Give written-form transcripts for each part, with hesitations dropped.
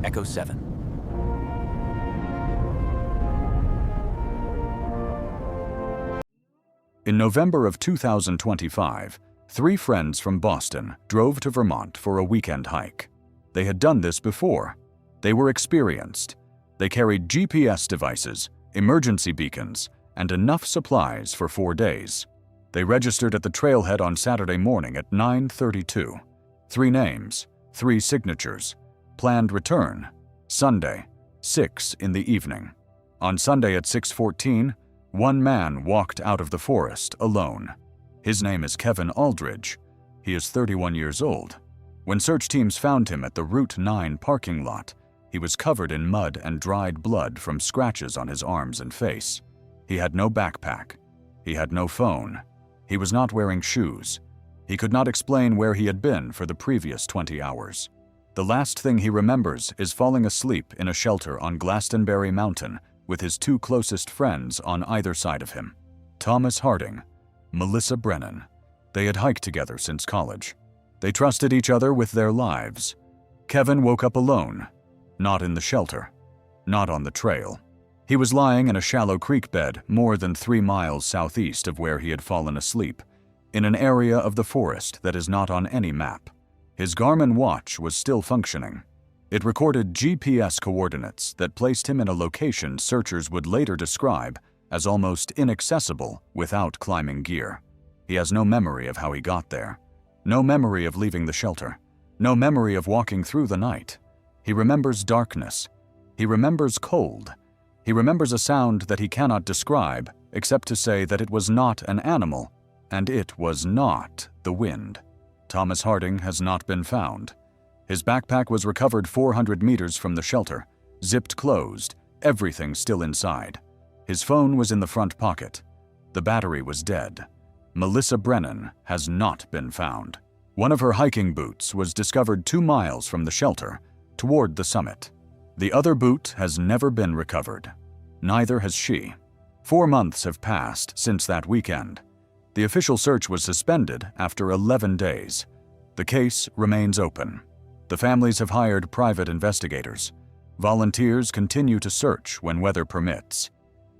Echo 7. In November of 2025, 3 friends from Boston drove to Vermont for a weekend hike. They had done this before. They were experienced. They carried GPS devices, emergency beacons, and enough supplies for 4 days. They registered at the trailhead on Saturday morning at 9:32. 3 names, 3 signatures. Planned return, Sunday, 6 in the evening. On Sunday at 6:14, one man walked out of the forest alone. His name is Kevin Aldridge. He is 31 years old. When search teams found him at the Route 9 parking lot, he was covered in mud and dried blood from scratches on his arms and face. He had no backpack. He had no phone. He was not wearing shoes. He could not explain where he had been for the previous 20 hours. The last thing he remembers is falling asleep in a shelter on Glastonbury Mountain with his 2 closest friends on either side of him, Thomas Harding, Melissa Brennan. They had hiked together since college. They trusted each other with their lives. Kevin woke up alone, not in the shelter, not on the trail. He was lying in a shallow creek bed more than 3 miles southeast of where he had fallen asleep, in an area of the forest that is not on any map. His Garmin watch was still functioning. It recorded GPS coordinates that placed him in a location searchers would later describe as almost inaccessible without climbing gear. He has no memory of how he got there, no memory of leaving the shelter, no memory of walking through the night. He remembers darkness. He remembers cold. He remembers a sound that he cannot describe except to say that it was not an animal, and it was not the wind. Thomas Harding has not been found. His backpack was recovered 400 meters from the shelter, zipped closed, everything still inside. His phone was in the front pocket. The battery was dead. Melissa Brennan has not been found. One of her hiking boots was discovered 2 miles from the shelter, toward the summit. The other boot has never been recovered. Neither has she. 4 months have passed since that weekend. The official search was suspended after 11 days. The case remains open. The families have hired private investigators. Volunteers continue to search when weather permits.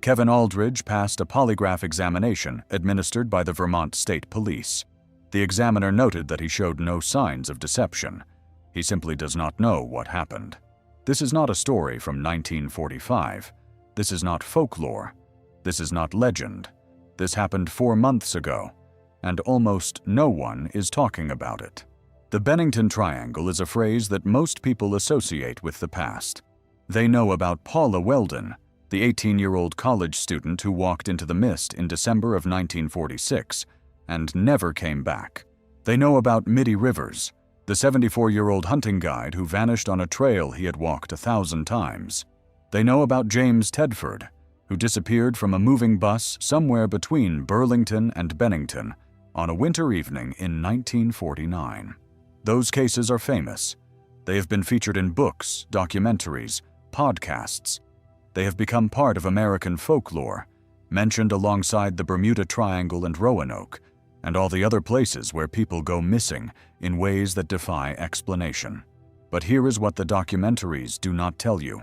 Kevin Aldridge passed a polygraph examination administered by the Vermont State Police. The examiner noted that he showed no signs of deception. He simply does not know what happened. This is not a story from 1945. This is not folklore. This is not legend. This happened 4 months ago, and almost no one is talking about it. The Bennington Triangle is a phrase that most people associate with the past. They know about Paula Welden, the 18-year-old college student who walked into the mist in December of 1946 and never came back. They know about Middie Rivers, the 74-year-old hunting guide who vanished on a trail he had walked 1,000 times. They know about James Tedford, who disappeared from a moving bus somewhere between Burlington and Bennington on a winter evening in 1949. Those cases are famous. They have been featured in books, documentaries, podcasts. They have become part of American folklore, mentioned alongside the Bermuda Triangle and Roanoke, and all the other places where people go missing in ways that defy explanation. But here is what the documentaries do not tell you.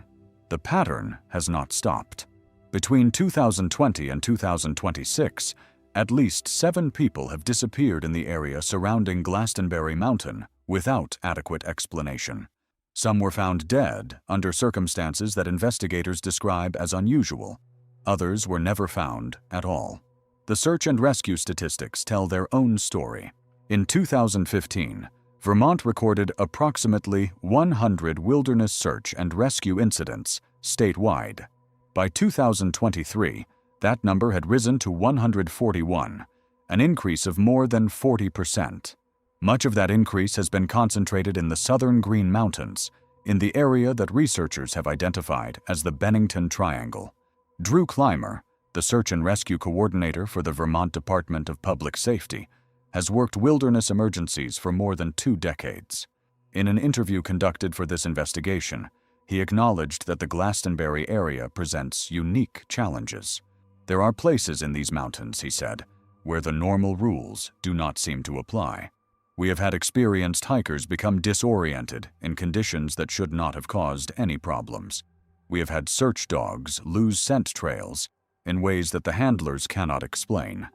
The pattern has not stopped. Between 2020 and 2026, at least 7 people have disappeared in the area surrounding Glastonbury Mountain without adequate explanation. Some were found dead under circumstances that investigators describe as unusual. Others were never found at all. The search and rescue statistics tell their own story. In 2015, Vermont recorded approximately 100 wilderness search and rescue incidents statewide. By 2023, that number had risen to 141, an increase of more than 40%. Much of that increase has been concentrated in the southern Green Mountains, in the area that researchers have identified as the Bennington Triangle. Drew Clymer, the search and rescue coordinator for the Vermont Department of Public Safety, has worked wilderness emergencies for more than 2 decades. In an interview conducted for this investigation, he acknowledged that the Glastonbury area presents unique challenges. There are places in these mountains, he said, where the normal rules do not seem to apply. We have had experienced hikers become disoriented in conditions that should not have caused any problems. We have had search dogs lose scent trails in ways that the handlers cannot explain.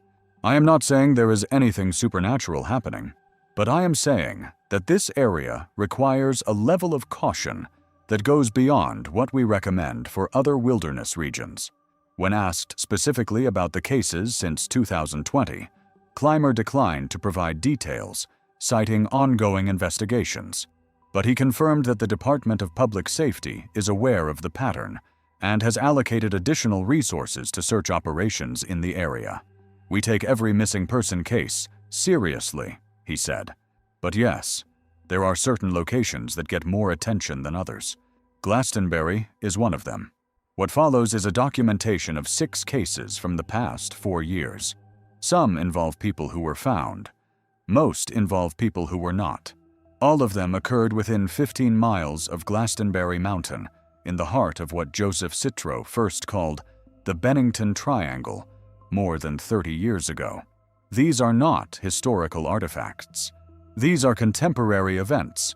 I am not saying there is anything supernatural happening, but I am saying that this area requires a level of caution that goes beyond what we recommend for other wilderness regions. When asked specifically about the cases since 2020, Clymer declined to provide details, citing ongoing investigations. But he confirmed that the Department of Public Safety is aware of the pattern and has allocated additional resources to search operations in the area. We take every missing person case seriously, he said. But yes, there are certain locations that get more attention than others. Glastonbury is one of them. What follows is a documentation of 6 cases from the past 4 years. Some involve people who were found. Most involve people who were not. All of them occurred within 15 miles of Glastonbury Mountain, in the heart of what Joseph Citro first called the Bennington Triangle more than 30 years ago. These are not historical artifacts. These are contemporary events.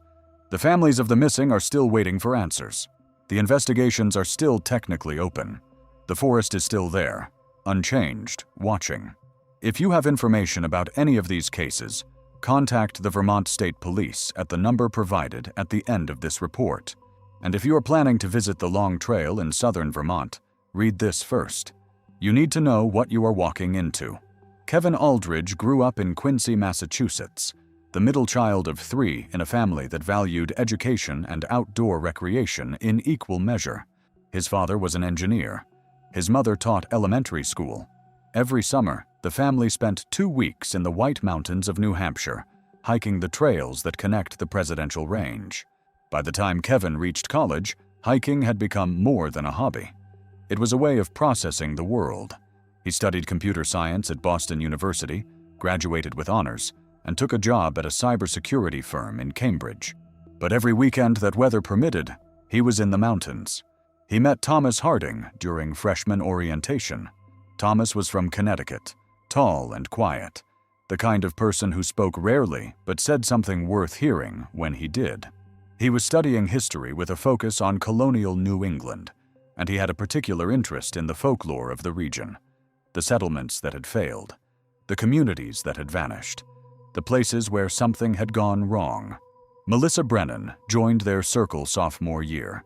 The families of the missing are still waiting for answers. The investigations are still technically open. The forest is still there, unchanged, watching. If you have information about any of these cases, contact the Vermont State Police at the number provided at the end of this report. And if you are planning to visit the Long Trail in southern Vermont, read this first. You need to know what you are walking into. Kevin Aldridge grew up in Quincy, Massachusetts, the middle child of 3 in a family that valued education and outdoor recreation in equal measure. His father was an engineer. His mother taught elementary school. Every summer, the family spent 2 weeks in the White Mountains of New Hampshire, hiking the trails that connect the Presidential Range. By the time Kevin reached college, hiking had become more than a hobby. It was a way of processing the world. He studied computer science at Boston University, graduated with honors, and took a job at a cybersecurity firm in Cambridge. But every weekend that weather permitted, he was in the mountains. He met Thomas Harding during freshman orientation. Thomas was from Connecticut, tall and quiet, the kind of person who spoke rarely but said something worth hearing when he did. He was studying history with a focus on colonial New England, and he had a particular interest in the folklore of the region, the settlements that had failed, the communities that had vanished, the places where something had gone wrong. Melissa Brennan joined their circle sophomore year.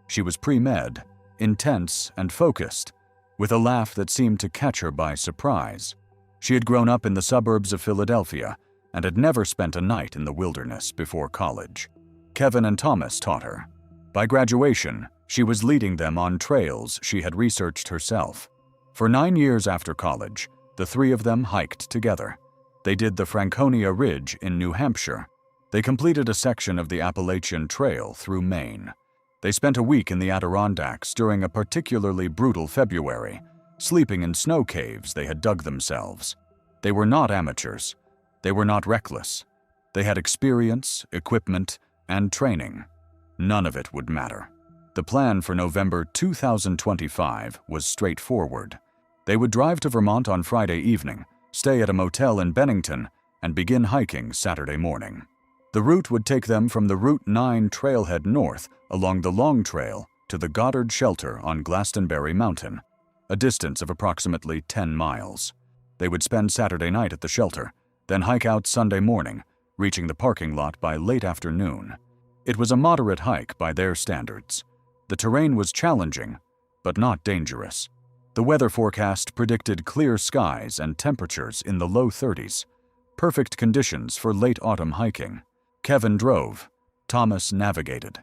She was pre-med, intense and focused, with a laugh that seemed to catch her by surprise. She had grown up in the suburbs of Philadelphia and had never spent a night in the wilderness before college. Kevin and Thomas taught her. By graduation, she was leading them on trails she had researched herself. For 9 years after college, the 3 of them hiked together. They did the Franconia Ridge in New Hampshire. They completed a section of the Appalachian Trail through Maine. They spent a week in the Adirondacks during a particularly brutal February, sleeping in snow caves they had dug themselves. They were not amateurs. They were not reckless. They had experience, equipment, and training. None of it would matter. The plan for November 2025 was straightforward. They would drive to Vermont on Friday evening, stay at a motel in Bennington, and begin hiking Saturday morning. The route would take them from the Route 9 trailhead north along the Long Trail to the Goddard Shelter on Glastonbury Mountain, a distance of approximately 10 miles. They would spend Saturday night at the shelter, then hike out Sunday morning, reaching the parking lot by late afternoon. It was a moderate hike by their standards. The terrain was challenging, but not dangerous. The weather forecast predicted clear skies and temperatures in the low 30s, perfect conditions for late autumn hiking. Kevin drove. Thomas navigated.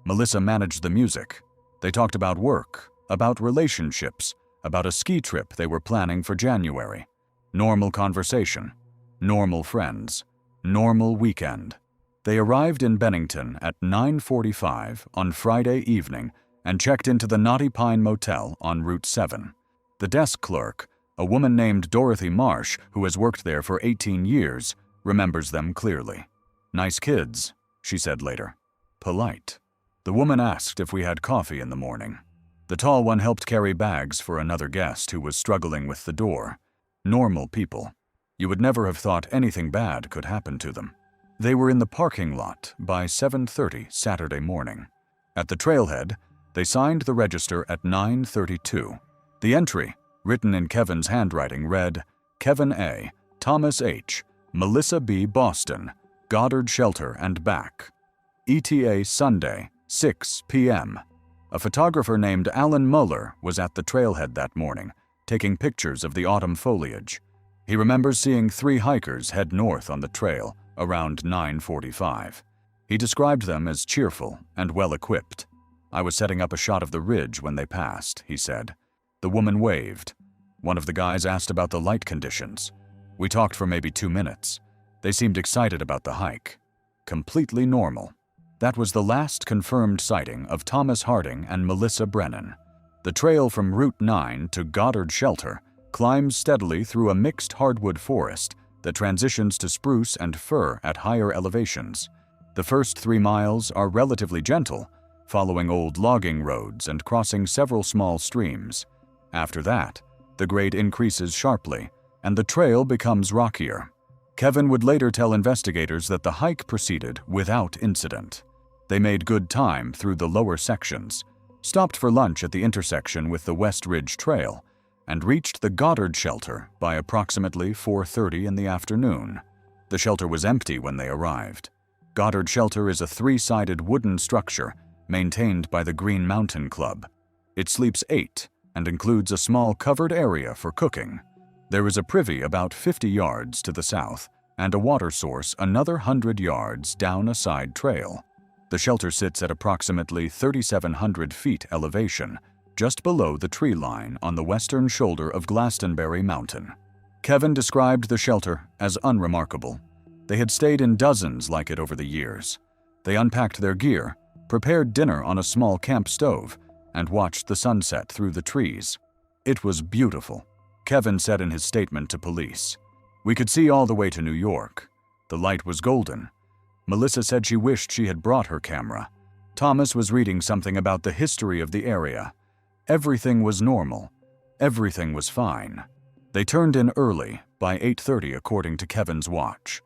Melissa managed the music. They talked about work, about relationships, about a ski trip they were planning for January. Normal conversation, normal friends, normal weekend. They arrived in Bennington at 9:45 on Friday evening and checked into the Knotty Pine Motel on Route 7. The desk clerk, a woman named Dorothy Marsh, who has worked there for 18 years, remembers them clearly. "Nice kids," she said later. "Polite." The woman asked if we had coffee in the morning. The tall one helped carry bags for another guest who was struggling with the door. Normal people. You would never have thought anything bad could happen to them. They were in the parking lot by 7:30 Saturday morning. At the trailhead, they signed the register at 9:32. The entry, written in Kevin's handwriting, read, Kevin A., Thomas H., Melissa B. Boston, Goddard Shelter and back. ETA Sunday, 6 p.m. A photographer named Alan Muller was at the trailhead that morning, taking pictures of the autumn foliage. He remembers seeing 3 hikers head north on the trail around 9:45. He described them as cheerful and well-equipped. I was setting up a shot of the ridge when they passed, he said. The woman waved. One of the guys asked about the light conditions. We talked for maybe 2 minutes. They seemed excited about the hike. Completely normal. That was the last confirmed sighting of Thomas Harding and Melissa Brennan. The trail from Route 9 to Goddard Shelter climbs steadily through a mixed hardwood forest that transitions to spruce and fir at higher elevations. The first 3 miles are relatively gentle, following old logging roads and crossing several small streams. After that, the grade increases sharply, and the trail becomes rockier. Kevin would later tell investigators that the hike proceeded without incident. They made good time through the lower sections, stopped for lunch at the intersection with the West Ridge Trail, and reached the Goddard Shelter by approximately 4:30 in the afternoon. The shelter was empty when they arrived. Goddard Shelter is a 3-sided wooden structure maintained by the Green Mountain Club. It sleeps 8 and includes a small covered area for cooking. There is a privy about 50 yards to the south and a water source another 100 yards down a side trail. The shelter sits at approximately 3,700 feet elevation, just below the tree line on the western shoulder of Glastonbury Mountain. Kevin described the shelter as unremarkable. They had stayed in dozens like it over the years. They unpacked their gear, prepared dinner on a small camp stove, and watched the sunset through the trees. It was beautiful, Kevin said in his statement to police. We could see all the way to New York. The light was golden. Melissa said she wished she had brought her camera. Thomas was reading something about the history of the area. Everything was normal. Everything was fine. They turned in early, by 8:30 according to Kevin's watch.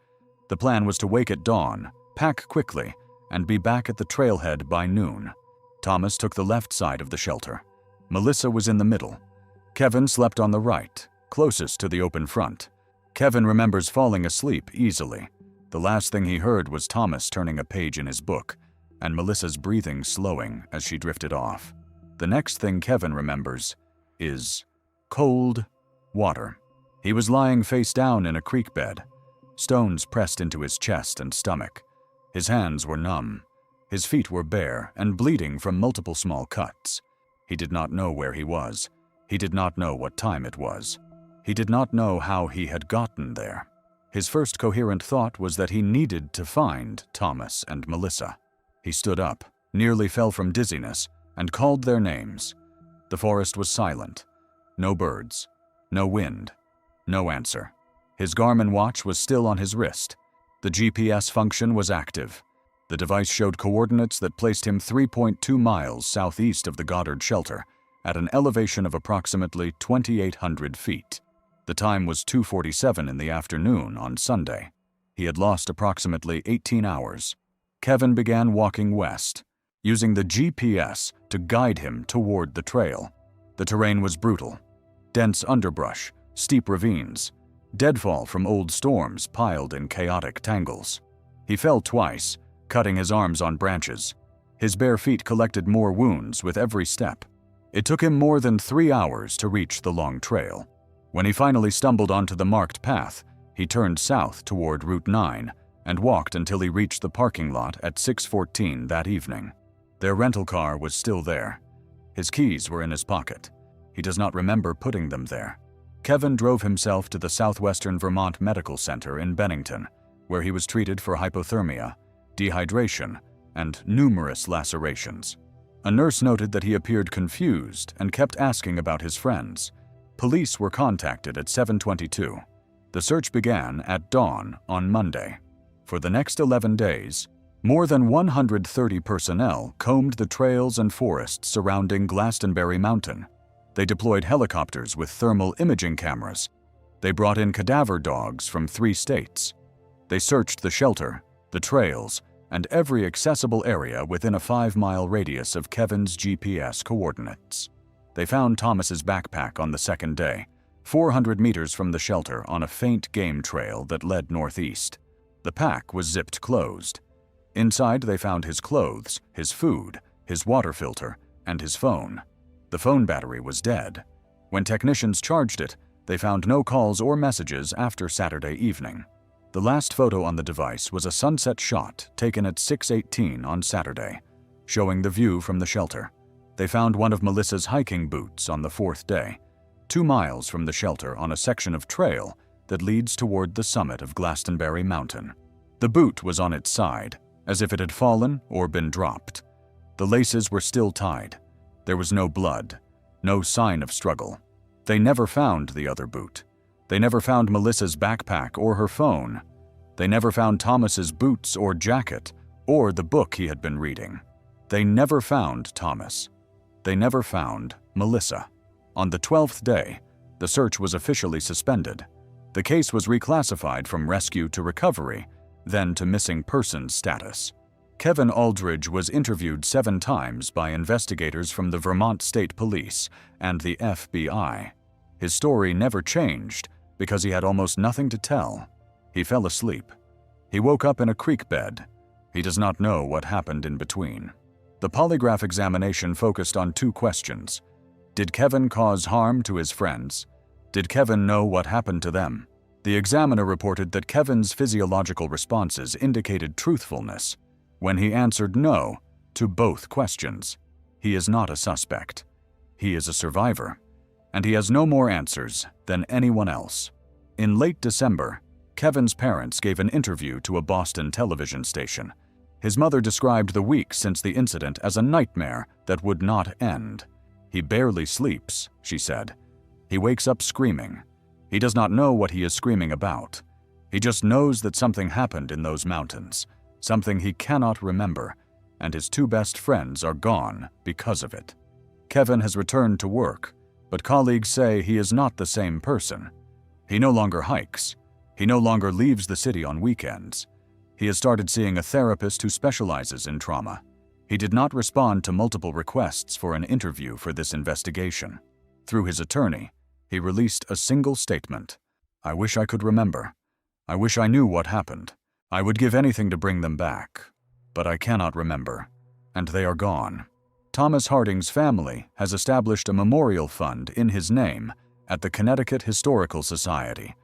The plan was to wake at dawn, pack quickly, and be back at the trailhead by noon. Thomas took the left side of the shelter. Melissa was in the middle. Kevin slept on the right, closest to the open front. Kevin remembers falling asleep easily. The last thing he heard was Thomas turning a page in his book, and Melissa's breathing slowing as she drifted off. The next thing Kevin remembers is cold water. He was lying face down in a creek bed, stones pressed into his chest and stomach. His hands were numb. His feet were bare and bleeding from multiple small cuts. He did not know where he was. He did not know what time it was. He did not know how he had gotten there. His first coherent thought was that he needed to find Thomas and Melissa. He stood up, nearly fell from dizziness, and called their names. The forest was silent. No birds. No wind. No answer. His Garmin watch was still on his wrist. The GPS function was active. The device showed coordinates that placed him 3.2 miles southeast of the Goddard Shelter, at an elevation of approximately 2,800 feet. The time was 2:47 in the afternoon on Sunday. He had lost approximately 18 hours. Kevin began walking west, using the GPS to guide him toward the trail. The terrain was brutal. Dense underbrush, steep ravines, deadfall from old storms piled in chaotic tangles. He fell twice, cutting his arms on branches. His bare feet collected more wounds with every step. It took him more than 3 hours to reach the long trail. When he finally stumbled onto the marked path, he turned south toward Route 9 and walked until he reached the parking lot at 6:14 that evening. Their rental car was still there. His keys were in his pocket. He does not remember putting them there. Kevin drove himself to the Southwestern Vermont Medical Center in Bennington, where he was treated for hypothermia, dehydration, and numerous lacerations. A nurse noted that he appeared confused and kept asking about his friends. Police were contacted at 7:22. The search began at dawn on Monday. For the next 11 days, more than 130 personnel combed the trails and forests surrounding Glastonbury Mountain. They deployed helicopters with thermal imaging cameras. They brought in cadaver dogs from 3 states. They searched the shelter, the trails, and every accessible area within a 5-mile radius of Kevin's GPS coordinates. They found Thomas's backpack on the second day, 400 meters from the shelter on a faint game trail that led northeast. The pack was zipped closed. Inside, they found his clothes, his food, his water filter, and his phone. The phone battery was dead. When technicians charged it, they found no calls or messages after Saturday evening. The last photo on the device was a sunset shot taken at 6:18 on Saturday, showing the view from the shelter. They found one of Melissa's hiking boots on the 4th day, 2 miles from the shelter on a section of trail that leads toward the summit of Glastonbury Mountain. The boot was on its side, as if it had fallen or been dropped. The laces were still tied. There was no blood, no sign of struggle. They never found the other boot. They never found Melissa's backpack or her phone. They never found Thomas's boots or jacket, or the book he had been reading. They never found Thomas. They never found Melissa. On the 12th day, the search was officially suspended. The case was reclassified from rescue to recovery, then to missing persons status. Kevin Aldridge was interviewed 7 times by investigators from the Vermont State Police and the FBI. His story never changed because he had almost nothing to tell. He fell asleep. He woke up in a creek bed. He does not know what happened in between. The polygraph examination focused on 2 questions. Did Kevin cause harm to his friends? Did Kevin know what happened to them? The examiner reported that Kevin's physiological responses indicated truthfulness. When he answered no to both questions, he is not a suspect. He is a survivor, and he has no more answers than anyone else. In late December, Kevin's parents gave an interview to a Boston television station. His mother described the weeks since the incident as a nightmare that would not end. He barely sleeps, she said. He wakes up screaming. He does not know what he is screaming about. He just knows that something happened in those mountains, something he cannot remember, and his 2 best friends are gone because of it. Kevin has returned to work, but colleagues say he is not the same person. He no longer hikes. He no longer leaves the city on weekends. He has started seeing a therapist who specializes in trauma. He did not respond to multiple requests for an interview for this investigation. Through his attorney, he released a single statement. "I wish I could remember. I wish I knew what happened. I would give anything to bring them back. But I cannot remember, and they are gone." Thomas Harding's family has established a memorial fund in his name at the Connecticut Historical Society,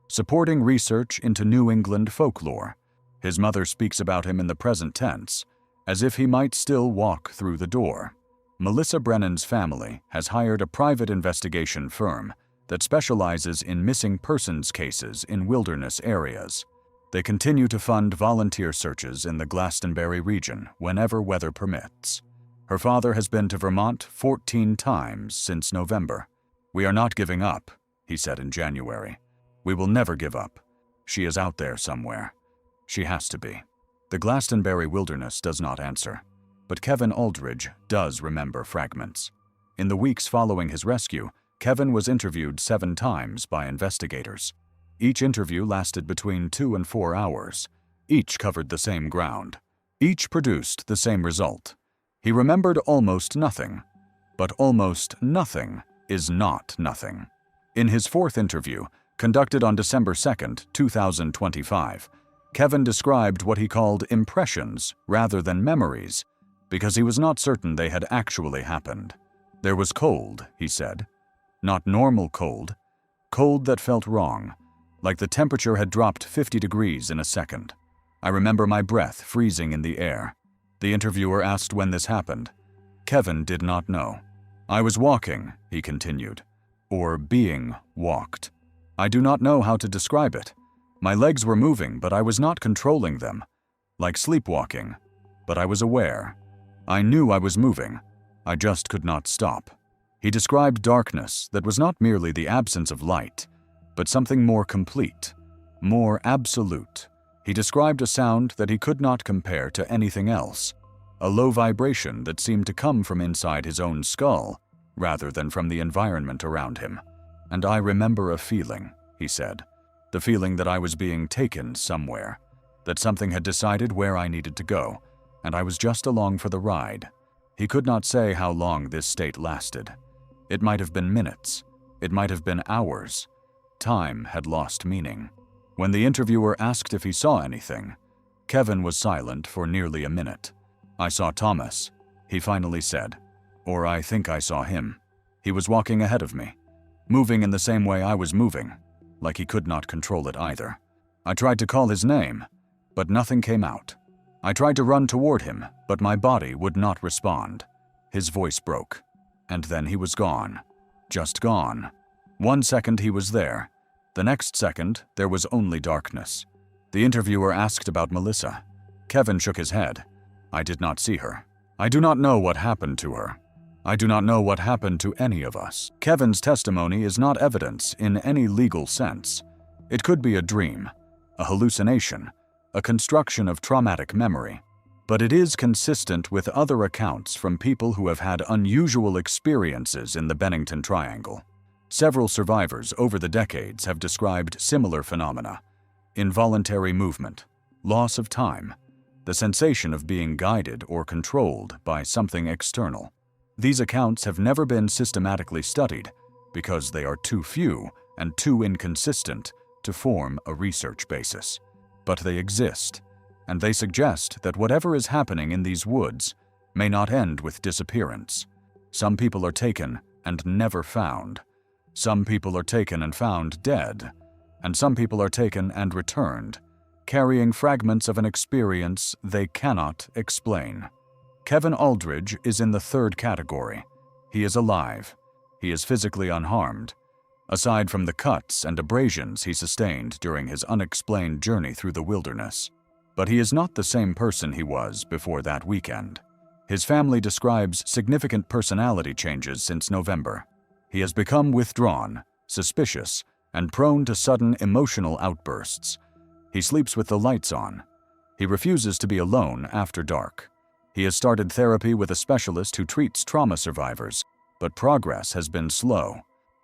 supporting research into New England folklore. His mother speaks about him in the present tense, as if he might still walk through the door. Melissa Brennan's family has hired a private investigation firm that specializes in missing persons cases in wilderness areas. They continue to fund volunteer searches in the Glastonbury region whenever weather permits. Her father has been to Vermont 14 times since November. "We are not giving up," he said in January. "We will never give up. She is out there somewhere. She has to be." The Glastonbury wilderness does not answer, but Kevin Aldridge does remember fragments. In the weeks following his rescue, Kevin was interviewed 7 times by investigators. Each interview lasted between 2 and 4 hours. Each covered the same ground. Each produced the same result. He remembered almost nothing, but almost nothing is not nothing. In his 4th interview, conducted on December 2, 2025, Kevin described what he called impressions rather than memories, because he was not certain they had actually happened. "There was cold," he said. "Not normal cold. Cold that felt wrong, like the temperature had dropped 50 degrees in a second. I remember my breath freezing in the air." The interviewer asked when this happened. Kevin did not know. "I was walking," he continued, "or being walked. I do not know how to describe it. My legs were moving, but I was not controlling them. Like sleepwalking, but I was aware. I knew I was moving. I just could not stop." He described darkness that was not merely the absence of light, but something more complete, more absolute. He described a sound that he could not compare to anything else, a low vibration that seemed to come from inside his own skull, rather than from the environment around him. "And I remember a feeling," he said, "the feeling that I was being taken somewhere, the that something had decided where I needed to go, and I was just along for the ride. He could not say how long this state lasted. It might have been minutes. It might have been hours. Time had lost meaning. When the interviewer asked if he saw anything, Kevin was silent for nearly a minute. "I saw Thomas," he finally said. "Or I think I saw him. He was walking ahead of me, moving in the same way I was moving, like he could not control it either. I tried to call his name, but nothing came out. I tried to run toward him, but my body would not respond. His voice broke, and then he was gone. Just gone. 1 second he was there. The next second, there was only darkness." The interviewer asked about Melissa. Kevin shook his head. "I did not see her. I do not know what happened to her. I do not know what happened to any of us." Kevin's testimony is not evidence in any legal sense. It could be a dream, a hallucination, a construction of traumatic memory. But it is consistent with other accounts from people who have had unusual experiences in the Bennington Triangle. Several survivors over the decades have described similar phenomena: involuntary movement, loss of time, the sensation of being guided or controlled by something external. These accounts have never been systematically studied because they are too few and too inconsistent to form a research basis. But they exist, and they suggest that whatever is happening in these woods may not end with disappearance. Some people are taken and never found. Some people are taken and found dead, and some people are taken and returned, carrying fragments of an experience they cannot explain. Kevin Aldridge is in the third category. He is alive. He is physically unharmed, aside from the cuts and abrasions he sustained during his unexplained journey through the wilderness. But he is not the same person he was before that weekend. His family describes significant personality changes since November. He has become withdrawn, suspicious, and prone to sudden emotional outbursts. He sleeps with the lights on. He refuses to be alone after dark. He has started therapy with a specialist who treats trauma survivors, but progress has been slow.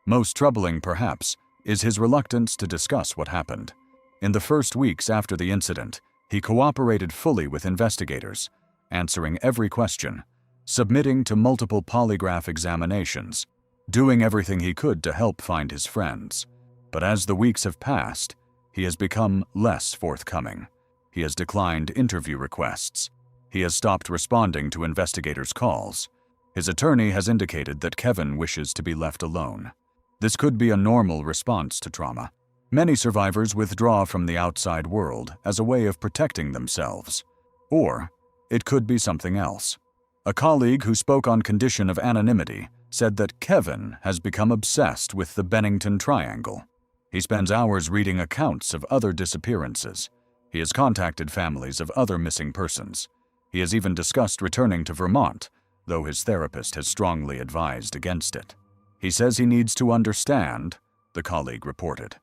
Most troubling, perhaps, is his reluctance to discuss what happened. In the first weeks after the incident, he cooperated fully with investigators, answering every question, submitting to multiple polygraph examinations, doing everything he could to help find his friends. But as the weeks have passed, he has become less forthcoming. He has declined interview requests. He has stopped responding to investigators' calls. His attorney has indicated that Kevin wishes to be left alone. This could be a normal response to trauma. Many survivors withdraw from the outside world as a way of protecting themselves. Or it could be something else. A colleague who spoke on condition of anonymity said that Kevin has become obsessed with the Bennington Triangle. He spends hours reading accounts of other disappearances. He has contacted families of other missing persons. He has even discussed returning to Vermont, though his therapist has strongly advised against it. He says he needs to understand, the colleague reported.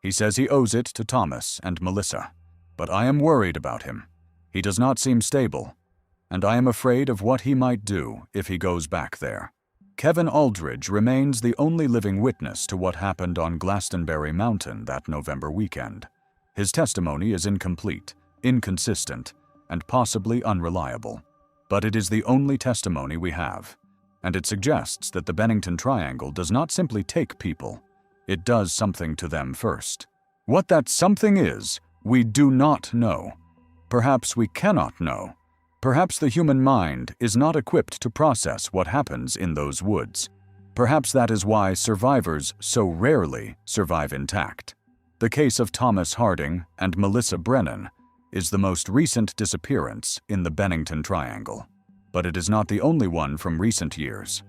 He says he owes it to Thomas and Melissa. But I am worried about him. He does not seem stable, and I am afraid of what he might do if he goes back there. Kevin Aldridge remains the only living witness to what happened on Glastonbury Mountain that November weekend. His testimony is incomplete, inconsistent, and possibly unreliable. But it is the only testimony we have, and it suggests that the Bennington Triangle does not simply take people, it does something to them first. What that something is, we do not know. Perhaps we cannot know. Perhaps the human mind is not equipped to process what happens in those woods. Perhaps that is why survivors so rarely survive intact. The case of Thomas Harding and Melissa Brennan is the most recent disappearance in the Bennington Triangle. But it is not the only one from recent years.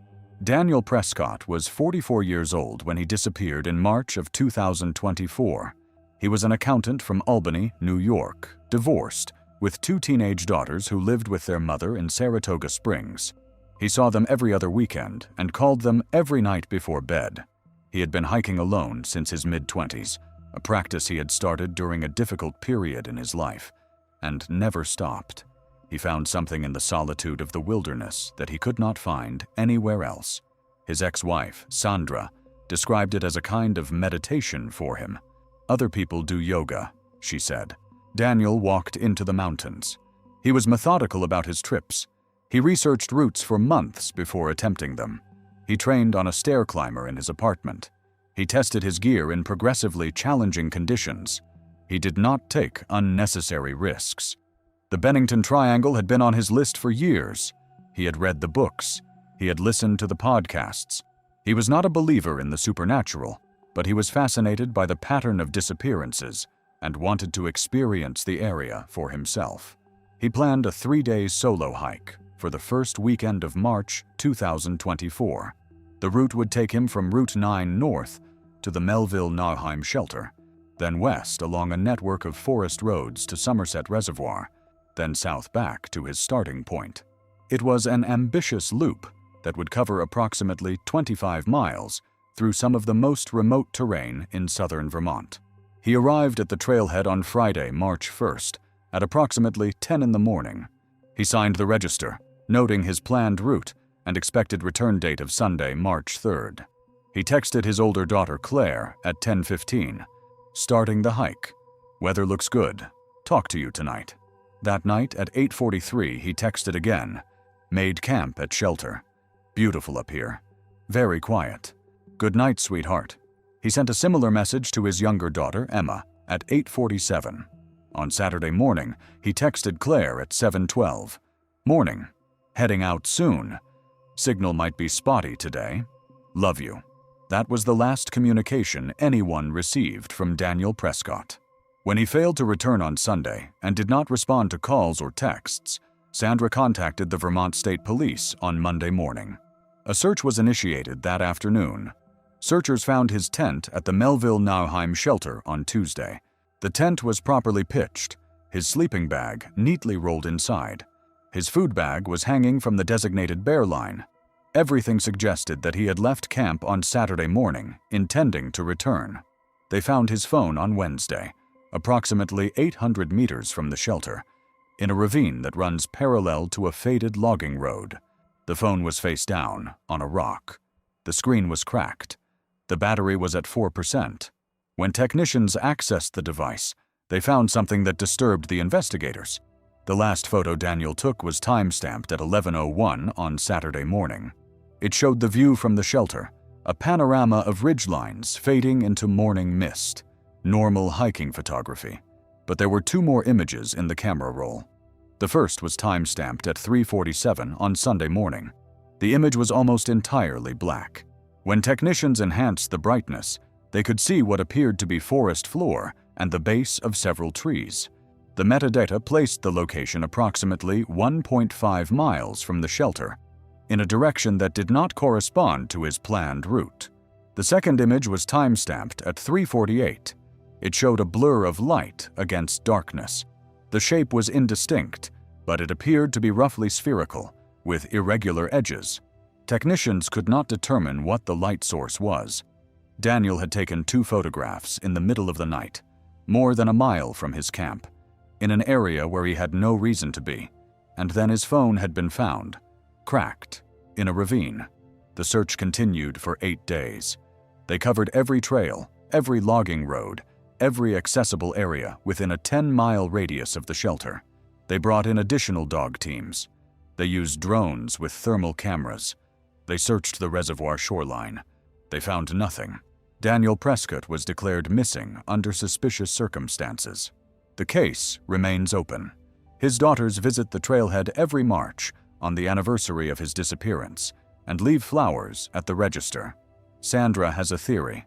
Daniel Prescott was 44 years old when he disappeared in March of 2024. He was an accountant from Albany, New York, divorced, with 2 teenage daughters who lived with their mother in Saratoga Springs. He saw them every other weekend and called them every night before bed. He had been hiking alone since his mid-20s, a practice he had started during a difficult period in his life, and never stopped. He found something in the solitude of the wilderness that he could not find anywhere else. His ex-wife, Sandra, described it as a kind of meditation for him. Other people do yoga, she said. Daniel walked into the mountains. He was methodical about his trips. He researched routes for months before attempting them. He trained on a stair climber in his apartment. He tested his gear in progressively challenging conditions. He did not take unnecessary risks. The Bennington Triangle had been on his list for years. He had read the books. He had listened to the podcasts. He was not a believer in the supernatural, but he was fascinated by the pattern of disappearances and wanted to experience the area for himself. He planned a 3-day solo hike for the first weekend of March 2024. The route would take him from Route 9 north to the Melville-Nauheim shelter, then west along a network of forest roads to Somerset Reservoir, then south back to his starting point. It was an ambitious loop that would cover approximately 25 miles through some of the most remote terrain in southern Vermont. He arrived at the trailhead on Friday, March 1st, at approximately 10 in the morning. He signed the register, noting his planned route and expected return date of Sunday, March 3rd. He texted his older daughter, Claire, at 10:15, starting the hike. Weather looks good. Talk to you tonight. That night at 8:43, he texted again. Made camp at shelter. Beautiful up here. Very quiet. Good night, sweetheart. He sent a similar message to his younger daughter, Emma, at 8:47. On Saturday morning, he texted Claire at 7:12. Morning. Heading out soon. Signal might be spotty today. Love you. That was the last communication anyone received from Daniel Prescott. When he failed to return on Sunday and did not respond to calls or texts, Sandra contacted the Vermont State Police on Monday morning. A search was initiated that afternoon. Searchers found his tent at the Melville-Nauheim shelter on Tuesday. The tent was properly pitched, his sleeping bag neatly rolled inside. His food bag was hanging from the designated bear line. Everything suggested that he had left camp on Saturday morning, intending to return. They found his phone on Wednesday, approximately 800 meters from the shelter, in a ravine that runs parallel to a faded logging road. The phone was face down, on a rock. The screen was cracked. The battery was at 4%. When technicians accessed the device, they found something that disturbed the investigators. The last photo Daniel took was time-stamped at 11:01 on Saturday morning. It showed the view from the shelter, a panorama of ridgelines fading into morning mist. Normal hiking photography. But there were 2 more images in the camera roll. The first was time-stamped at 3:47 on Sunday morning. The image was almost entirely black. When technicians enhanced the brightness, they could see what appeared to be forest floor and the base of several trees. The metadata placed the location approximately 1.5 miles from the shelter, in a direction that did not correspond to his planned route. The second image was time-stamped at 3:48. It showed a blur of light against darkness. The shape was indistinct, but it appeared to be roughly spherical, with irregular edges. Technicians could not determine what the light source was. Daniel had taken 2 photographs in the middle of the night, more than a mile from his camp, in an area where he had no reason to be, and then his phone had been found, cracked, in a ravine. The search continued for 8 days. They covered every trail, every logging road, every accessible area within a 10-mile radius of the shelter. They brought in additional dog teams. They used drones with thermal cameras. They searched the reservoir shoreline. They found nothing. Daniel Prescott was declared missing under suspicious circumstances. The case remains open. His daughters visit the trailhead every March on the anniversary of his disappearance and leave flowers at the register. Sandra has a theory.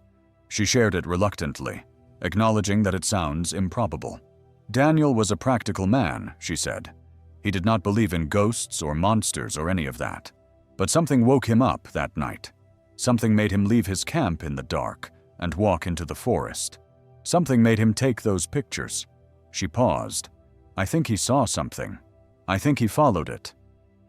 She shared it reluctantly, acknowledging that it sounds improbable. Daniel was a practical man, she said. He did not believe in ghosts or monsters or any of that. But something woke him up that night. Something made him leave his camp in the dark and walk into the forest. Something made him take those pictures. She paused. I think he saw something. I think he followed it.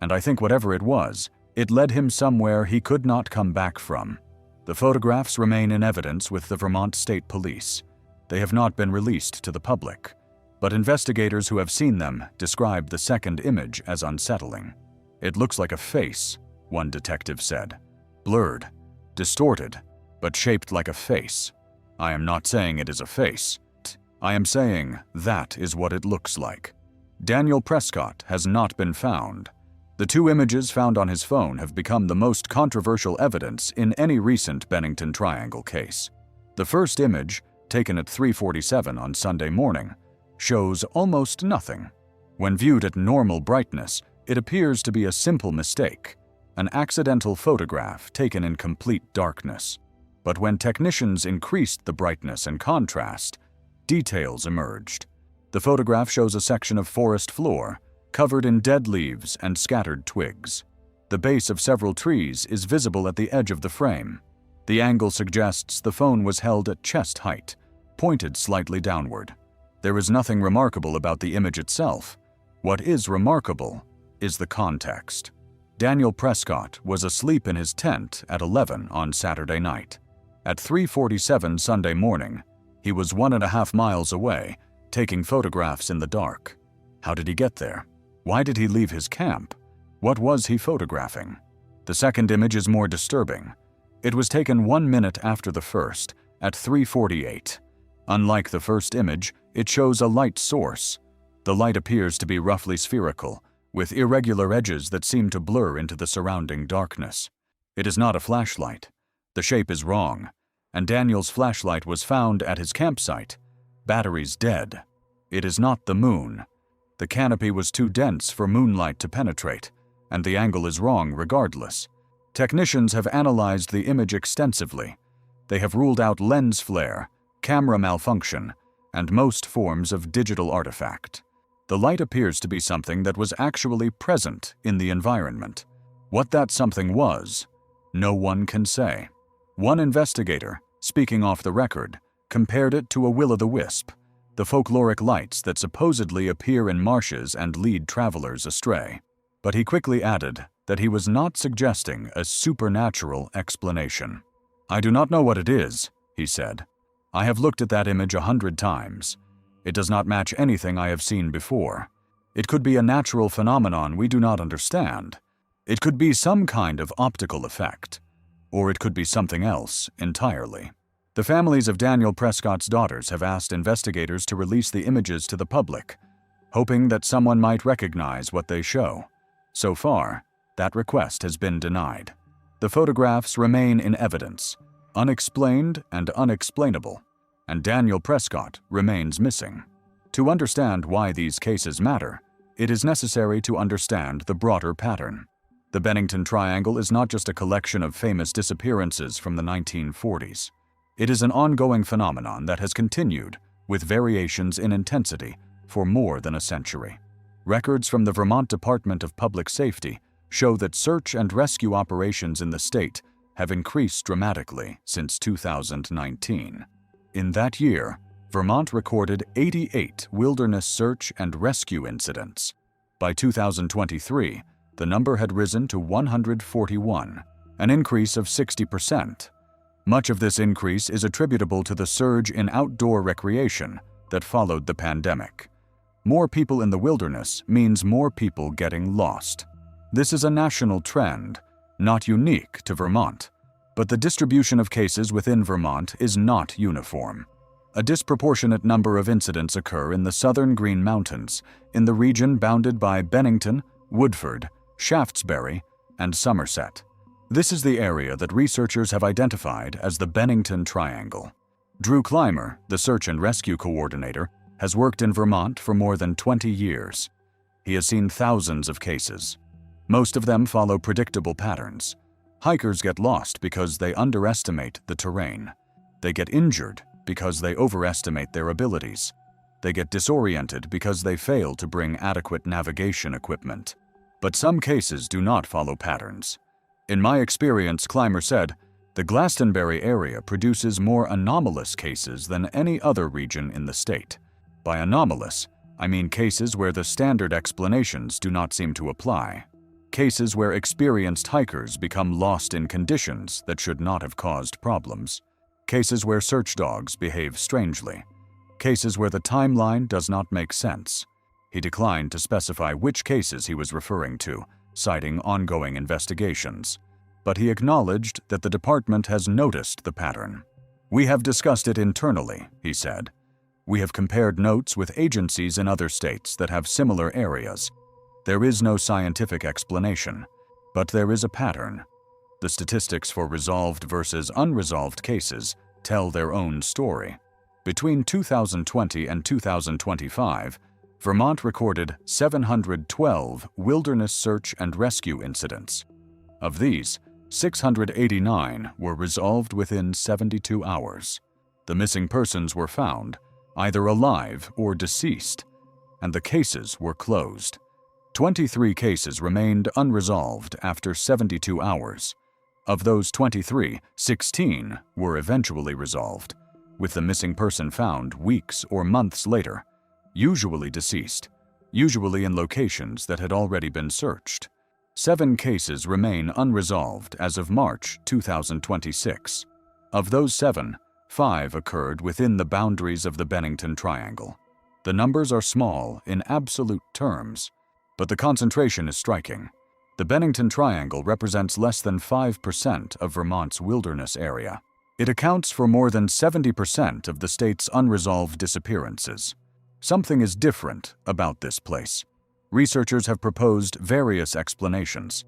And I think whatever it was, it led him somewhere he could not come back from. The photographs remain in evidence with the Vermont State Police. They have not been released to the public, but investigators who have seen them describe the second image as unsettling. It looks like a face, one detective said. Blurred, distorted, but shaped like a face. I am not saying it is a face. I am saying that is what it looks like. Daniel Prescott has not been found. The 2 images found on his phone have become the most controversial evidence in any recent Bennington Triangle case. The first image, taken at 3:47 on Sunday morning, shows almost nothing. When viewed at normal brightness, it appears to be a simple mistake, an accidental photograph taken in complete darkness. But when technicians increased the brightness and contrast, details emerged. The photograph shows a section of forest floor, covered in dead leaves and scattered twigs. The base of several trees is visible at the edge of the frame. The angle suggests the phone was held at chest height, pointed slightly downward. There is nothing remarkable about the image itself. What is remarkable is the context. Daniel Prescott was asleep in his tent at 11 on Saturday night. At 3:47 Sunday morning, he was 1.5 miles away, taking photographs in the dark. How did he get there? Why did he leave his camp? What was he photographing? The second image is more disturbing. It was taken 1 minute after the first, at 3:48. Unlike the first image, it shows a light source. The light appears to be roughly spherical, with irregular edges that seem to blur into the surrounding darkness. It is not a flashlight. The shape is wrong, and Daniel's flashlight was found at his campsite. Batteries dead. It is not the moon. The canopy was too dense for moonlight to penetrate, and the angle is wrong regardless. Technicians have analyzed the image extensively. They have ruled out lens flare, camera malfunction, and most forms of digital artifact. The light appears to be something that was actually present in the environment. What that something was, no one can say. One investigator, speaking off the record, compared it to a will-o'-the-wisp, the folkloric lights that supposedly appear in marshes and lead travelers astray. But he quickly added that he was not suggesting a supernatural explanation. "I do not know what it is," he said. "I have looked at that image 100 times. It does not match anything I have seen before. It could be a natural phenomenon we do not understand. It could be some kind of optical effect. Or it could be something else entirely." The families of Daniel Prescott's daughters have asked investigators to release the images to the public, hoping that someone might recognize what they show. So far, that request has been denied. The photographs remain in evidence, unexplained and unexplainable, and Daniel Prescott remains missing. To understand why these cases matter, it is necessary to understand the broader pattern. The Bennington Triangle is not just a collection of famous disappearances from the 1940s. It is an ongoing phenomenon that has continued, with variations in intensity, for more than a century. Records from the Vermont Department of Public Safety show that search and rescue operations in the state have increased dramatically since 2019. In that year, Vermont recorded 88 wilderness search and rescue incidents. By 2023, the number had risen to 141, an increase of 60%. Much of this increase is attributable to the surge in outdoor recreation that followed the pandemic. More people in the wilderness means more people getting lost. This is a national trend, not unique to Vermont, but the distribution of cases within Vermont is not uniform. A disproportionate number of incidents occur in the southern Green Mountains, in the region bounded by Bennington, Woodford, Shaftesbury, and Somerset. This is the area that researchers have identified as the Bennington Triangle. Drew Clymer, the search and rescue coordinator, has worked in Vermont for more than 20 years. He has seen thousands of cases. Most of them follow predictable patterns. Hikers get lost because they underestimate the terrain. They get injured because they overestimate their abilities. They get disoriented because they fail to bring adequate navigation equipment. But some cases do not follow patterns. In my experience, Clymer said, the Glastonbury area produces more anomalous cases than any other region in the state. By anomalous, I mean cases where the standard explanations do not seem to apply. Cases where experienced hikers become lost in conditions that should not have caused problems. Cases where search dogs behave strangely. Cases where the timeline does not make sense. He declined to specify which cases he was referring to, citing ongoing investigations. But he acknowledged that the department has noticed the pattern. "We have discussed it internally," he said. We have compared notes with agencies in other states that have similar areas. There is no scientific explanation, but there is a pattern. The statistics for resolved versus unresolved cases tell their own story. Between 2020 and 2025, Vermont recorded 712 wilderness search and rescue incidents. Of these, 689 were resolved within 72 hours. The missing persons were found, either alive or deceased, and the cases were closed. 23 cases remained unresolved after 72 hours. Of those 23, 16 were eventually resolved, with the missing person found weeks or months later, usually deceased, usually in locations that had already been searched. 7 cases remain unresolved as of March 2026. Of those 7, 5 occurred within the boundaries of the Bennington Triangle. The numbers are small in absolute terms, but the concentration is striking. The Bennington Triangle represents less than 5% of Vermont's wilderness area. It accounts for more than 70% of the state's unresolved disappearances. Something is different about this place. Researchers have proposed various explanations.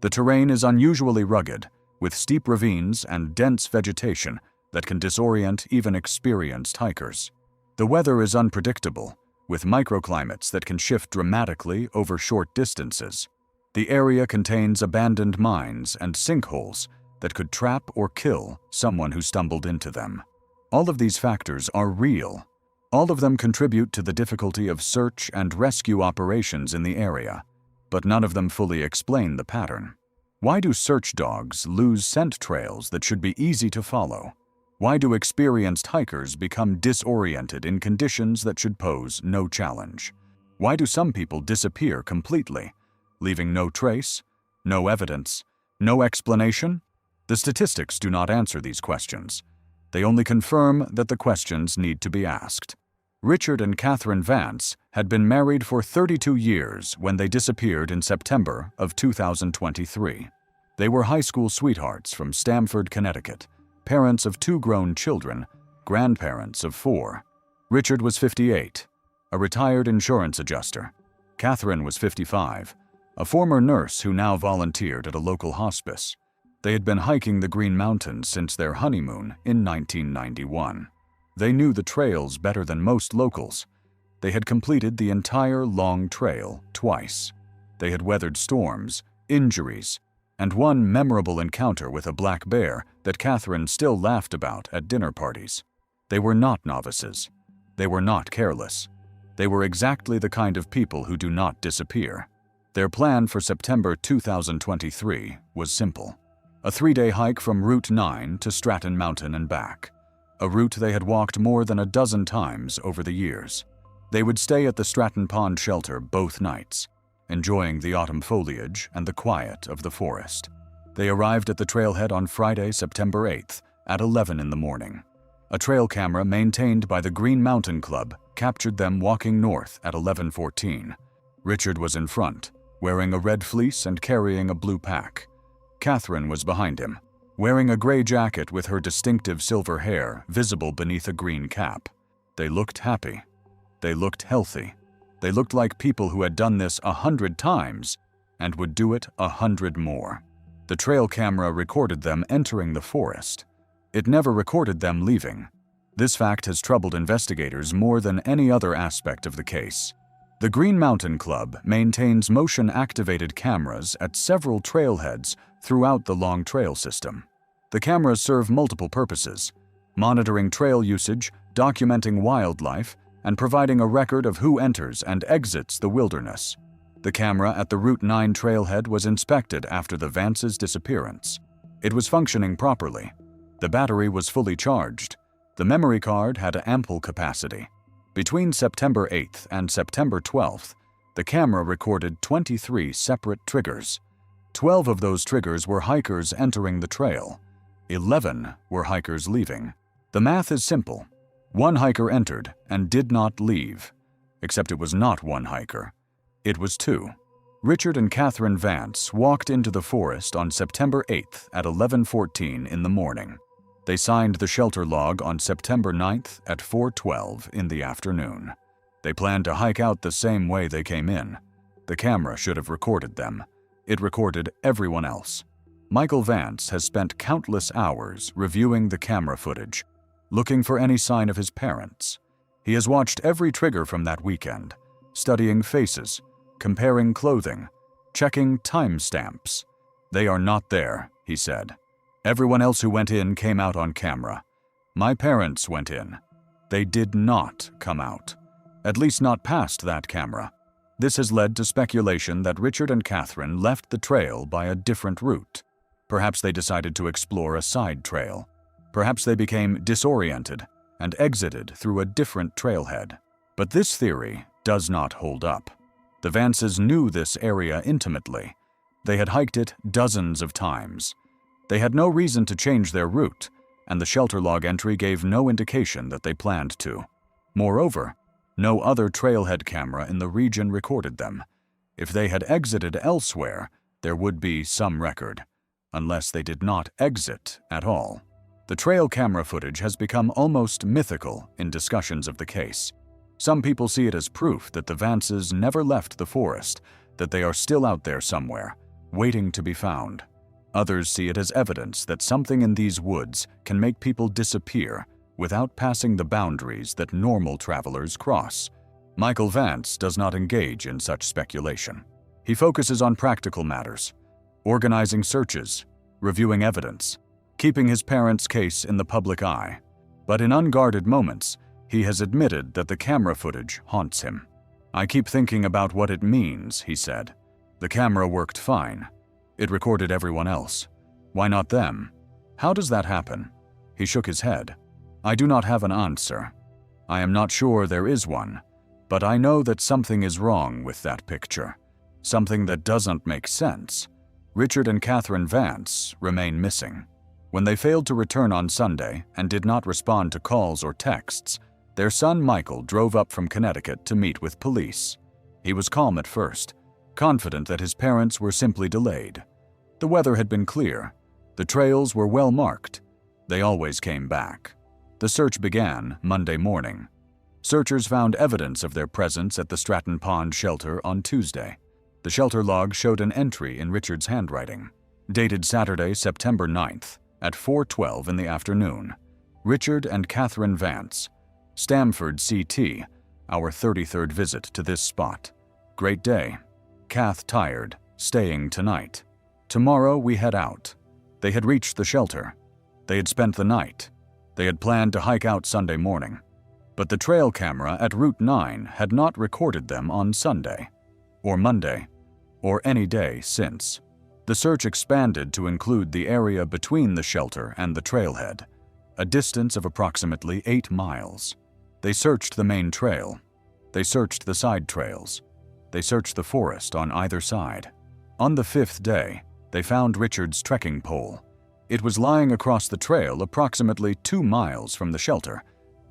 The terrain is unusually rugged, with steep ravines and dense vegetation that can disorient even experienced hikers. The weather is unpredictable, with microclimates that can shift dramatically over short distances. The area contains abandoned mines and sinkholes that could trap or kill someone who stumbled into them. All of these factors are real. All of them contribute to the difficulty of search and rescue operations in the area, but none of them fully explain the pattern. Why do search dogs lose scent trails that should be easy to follow? Why do experienced hikers become disoriented in conditions that should pose no challenge? Why do some people disappear completely, leaving no trace, no evidence, no explanation? The statistics do not answer these questions. They only confirm that the questions need to be asked. Richard and Catherine Vance had been married for 32 years when they disappeared in September of 2023. They were high school sweethearts from Stamford, Connecticut, parents of 2 grown children, grandparents of 4. Richard was 58, a retired insurance adjuster. Catherine was 55, a former nurse who now volunteered at a local hospice. They had been hiking the Green Mountains since their honeymoon in 1991. They knew the trails better than most locals. They had completed the entire long trail twice. They had weathered storms, injuries, and one memorable encounter with a black bear that Catherine still laughed about at dinner parties. They were not novices. They were not careless. They were exactly the kind of people who do not disappear. Their plan for September 2023 was simple. A 3-day hike from Route 9 to Stratton Mountain and back. A route they had walked more than a dozen times over the years. They would stay at the Stratton Pond shelter both nights, enjoying the autumn foliage and the quiet of the forest. They arrived at the trailhead on Friday, September 8th at 11 in the morning. A trail camera maintained by the Green Mountain Club captured them walking north at 11:14. Richard was in front, wearing a red fleece and carrying a blue pack. Catherine was behind him, wearing a gray jacket with her distinctive silver hair visible beneath a green cap. They looked happy. They looked healthy. They looked like people who had done this 100 times and would do it 100 more. The trail camera recorded them entering the forest. It never recorded them leaving. This fact has troubled investigators more than any other aspect of the case. The Green Mountain Club maintains motion-activated cameras at several trailheads throughout the Long Trail system. The cameras serve multiple purposes: monitoring trail usage, documenting wildlife, and providing a record of who enters and exits the wilderness. The camera at the Route 9 trailhead was inspected after the Vances disappearance. It was functioning properly. The battery was fully charged. The memory card had ample capacity. Between September 8th and September 12th, the camera recorded 23 separate triggers. 12 of those triggers were hikers entering the trail. 11 were hikers leaving. The math is simple. 1 hiker entered and did not leave. Except it was not 1 hiker. It was 2. Richard and Catherine Vance walked into the forest on September 8th at 11:14 in the morning. They signed the shelter log on September 9th at 4:12 in the afternoon. They planned to hike out the same way they came in. The camera should have recorded them. It recorded everyone else. Michael Vance has spent countless hours reviewing the camera footage, looking for any sign of his parents. He has watched every trigger from that weekend, studying faces, comparing clothing, checking timestamps. They are not there, he said. Everyone else who went in came out on camera. My parents went in. They did not come out. At least not past that camera. This has led to speculation that Richard and Catherine left the trail by a different route. Perhaps they decided to explore a side trail. Perhaps they became disoriented and exited through a different trailhead. But this theory does not hold up. The Vances knew this area intimately. They had hiked it dozens of times. They had no reason to change their route, and the shelter log entry gave no indication that they planned to. Moreover, no other trailhead camera in the region recorded them. If they had exited elsewhere, there would be some record, unless they did not exit at all. The trail camera footage has become almost mythical in discussions of the case. Some people see it as proof that the Vances never left the forest, that they are still out there somewhere, waiting to be found. Others see it as evidence that something in these woods can make people disappear without passing the boundaries that normal travelers cross. Michael Vance does not engage in such speculation. He focuses on practical matters, organizing searches, reviewing evidence, keeping his parents' case in the public eye. But in unguarded moments, he has admitted that the camera footage haunts him. I keep thinking about what it means, he said. The camera worked fine. It recorded everyone else. Why not them? How does that happen? He shook his head. I do not have an answer. I am not sure there is one, but I know that something is wrong with that picture. Something that doesn't make sense. Richard and Catherine Vance remain missing. When they failed to return on Sunday and did not respond to calls or texts, their son Michael drove up from Connecticut to meet with police. He was calm at first, confident that his parents were simply delayed. The weather had been clear. The trails were well marked. They always came back. The search began Monday morning. Searchers found evidence of their presence at the Stratton Pond shelter on Tuesday. The shelter log showed an entry in Richard's handwriting, dated Saturday, September 9th, at 4:12 in the afternoon. Richard and Catherine Vance, Stamford, CT, our 33rd visit to this spot. Great day. Kath tired, staying tonight. Tomorrow we head out. They had reached the shelter. They had spent the night. They had planned to hike out Sunday morning. But the trail camera at Route 9 had not recorded them on Sunday, or Monday, or any day since. The search expanded to include the area between the shelter and the trailhead, a distance of approximately 8 miles. They searched the main trail. They searched the side trails. They searched the forest on either side. On the 5th day, they found Richard's trekking pole. It was lying across the trail approximately 2 miles from the shelter,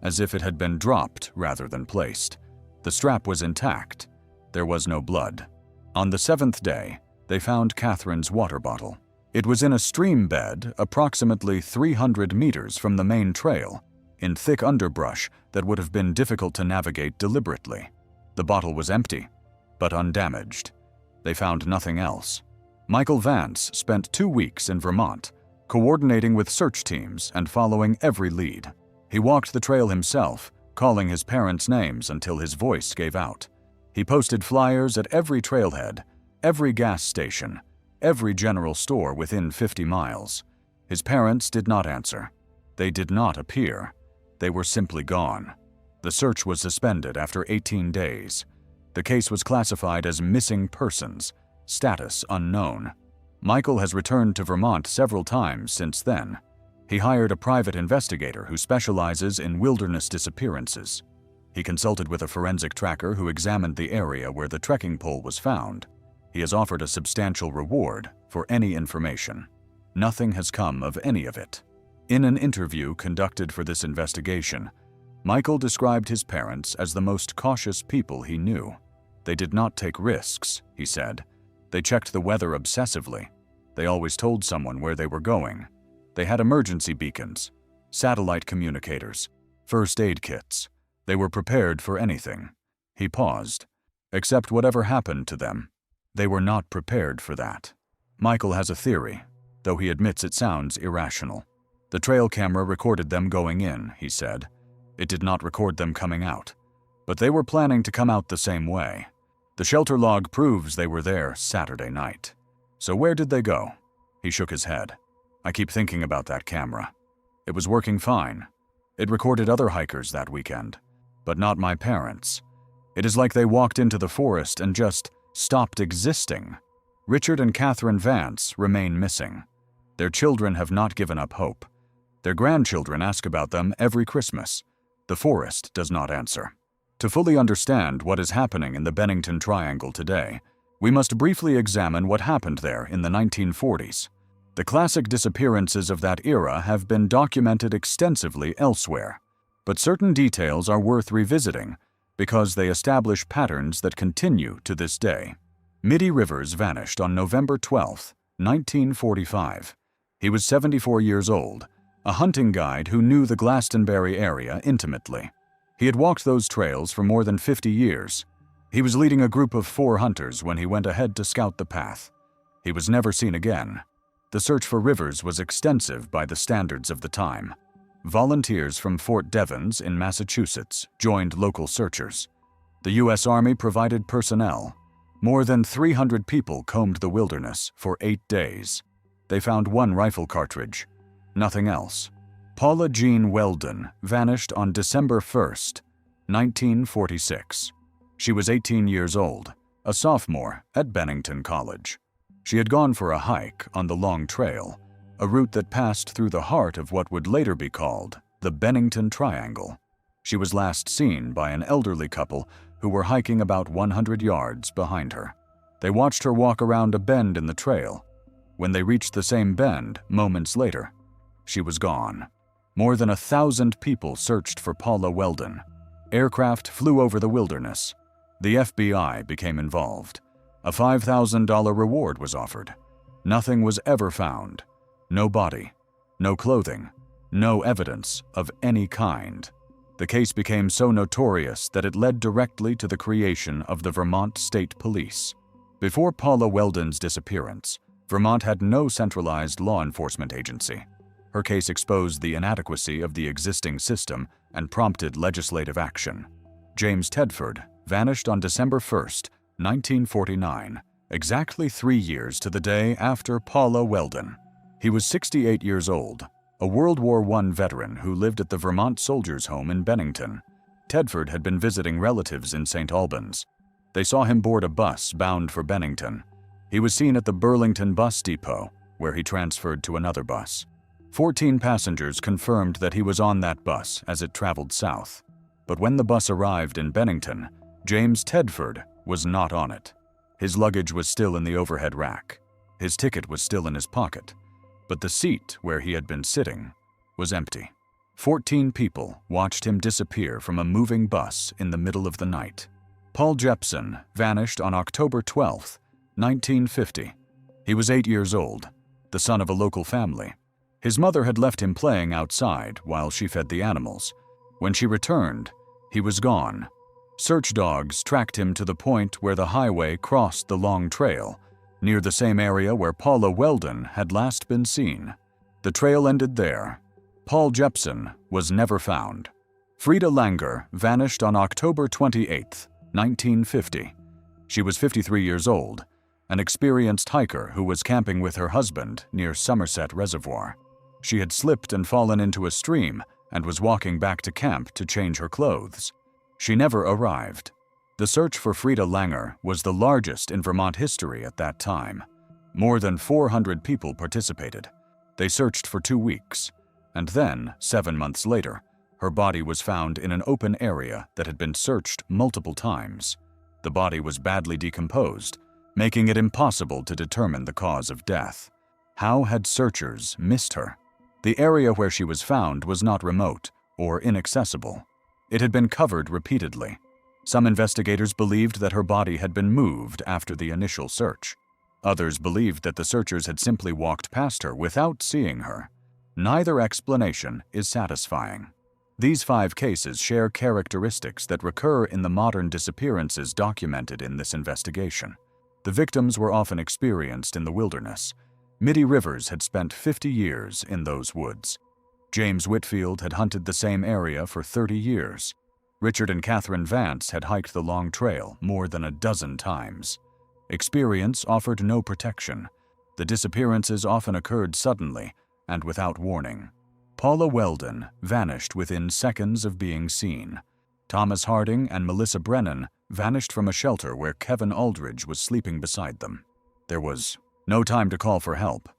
as if it had been dropped rather than placed. The strap was intact. There was no blood. On the 7th day, they found Catherine's water bottle. It was in a stream bed approximately 300 meters from the main trail, in thick underbrush that would have been difficult to navigate deliberately. The bottle was empty, but undamaged. They found nothing else. Michael Vance spent 2 weeks in Vermont, coordinating with search teams and following every lead. He walked the trail himself, calling his parents' names until his voice gave out. He posted flyers at every trailhead, every gas station, every general store within 50 miles. His parents did not answer. They did not appear. They were simply gone. The search was suspended after 18 days. The case was classified as missing persons, status unknown. Michael has returned to Vermont several times since then. He hired a private investigator who specializes in wilderness disappearances. He consulted with a forensic tracker who examined the area where the trekking pole was found. He has offered a substantial reward for any information. Nothing has come of any of it. In an interview conducted for this investigation, Michael described his parents as the most cautious people he knew. They did not take risks, he said. They checked the weather obsessively. They always told someone where they were going. They had emergency beacons, satellite communicators, first aid kits. They were prepared for anything. He paused. Except whatever happened to them, they were not prepared for that. Michael has a theory, though he admits it sounds irrational. The trail camera recorded them going in, he said. It did not record them coming out. But they were planning to come out the same way. The shelter log proves they were there Saturday night. So where did they go? He shook his head. I keep thinking about that camera. It was working fine. It recorded other hikers that weekend, but not my parents. It is like they walked into the forest and just stopped existing. Richard and Catherine Vance remain missing. Their children have not given up hope. Their grandchildren ask about them every Christmas. The forest does not answer. To fully understand what is happening in the Bennington Triangle today, we must briefly examine what happened there in the 1940s. The classic disappearances of that era have been documented extensively elsewhere, but certain details are worth revisiting because they establish patterns that continue to this day. Middie Rivers vanished on November 12, 1945. He was 74 years old, a hunting guide who knew the Glastonbury area intimately. He had walked those trails for more than 50 years. He was leading a group of 4 hunters when he went ahead to scout the path. He was never seen again. The search for Rivers was extensive by the standards of the time. Volunteers from Fort Devens in Massachusetts joined local searchers. The U.S. Army provided personnel. More than 300 people combed the wilderness for 8 days. They found 1 rifle cartridge. Nothing else. Paula Welden vanished on December 1, 1946. She was 18 years old, a sophomore at Bennington College. She had gone for a hike on the Long Trail, a route that passed through the heart of what would later be called the Bennington Triangle. She was last seen by an elderly couple who were hiking about 100 yards behind her. They watched her walk around a bend in the trail. When they reached the same bend, moments later, she was gone. More than 1,000 people searched for Paula Welden. Aircraft flew over the wilderness. The FBI became involved. A $5,000 reward was offered. Nothing was ever found. No body, no clothing, no evidence of any kind. The case became so notorious that it led directly to the creation of the Vermont State Police. Before Paula Welden's disappearance, Vermont had no centralized law enforcement agency. Her case exposed the inadequacy of the existing system and prompted legislative action. James Tedford vanished on December 1st, 1949, exactly 3 years to the day after Paula Welden. He was 68 years old, a World War I veteran who lived at the Vermont Soldiers' Home in Bennington. Tedford had been visiting relatives in St. Albans. They saw him board a bus bound for Bennington. He was seen at the Burlington bus depot, where he transferred to another bus. 14 passengers confirmed that he was on that bus as it traveled south. But when the bus arrived in Bennington, James Tedford was not on it. His luggage was still in the overhead rack. His ticket was still in his pocket. But the seat where he had been sitting was empty. 14 people watched him disappear from a moving bus in the middle of the night. Paul Jepson vanished on October 12, 1950. He was 8 years old, the son of a local family. His mother had left him playing outside while she fed the animals. When she returned, he was gone. Search dogs tracked him to the point where the highway crossed the Long Trail, near the same area where Paula Welden had last been seen. The trail ended there. Paul Jepson was never found. Frida Langer vanished on October 28, 1950. She was 53 years old, an experienced hiker who was camping with her husband near Somerset Reservoir. She had slipped and fallen into a stream and was walking back to camp to change her clothes. She never arrived. The search for Frida Langer was the largest in Vermont history at that time. More than 400 people participated. They searched for 2 weeks, and then, 7 months later, her body was found in an open area that had been searched multiple times. The body was badly decomposed, making it impossible to determine the cause of death. How had searchers missed her? The area where she was found was not remote or inaccessible. It had been covered repeatedly. Some investigators believed that her body had been moved after the initial search. Others believed that the searchers had simply walked past her without seeing her. Neither explanation is satisfying. These 5 cases share characteristics that recur in the modern disappearances documented in this investigation. The victims were often experienced in the wilderness. Middie Rivers had spent 50 years in those woods. James Whitfield had hunted the same area for 30 years. Richard and Catherine Vance had hiked the Long Trail more than a dozen times. Experience offered no protection. The disappearances often occurred suddenly and without warning. Paula Welden vanished within seconds of being seen. Thomas Harding and Melissa Brennan vanished from a shelter where Kevin Aldridge was sleeping beside them. There was no time to call for help.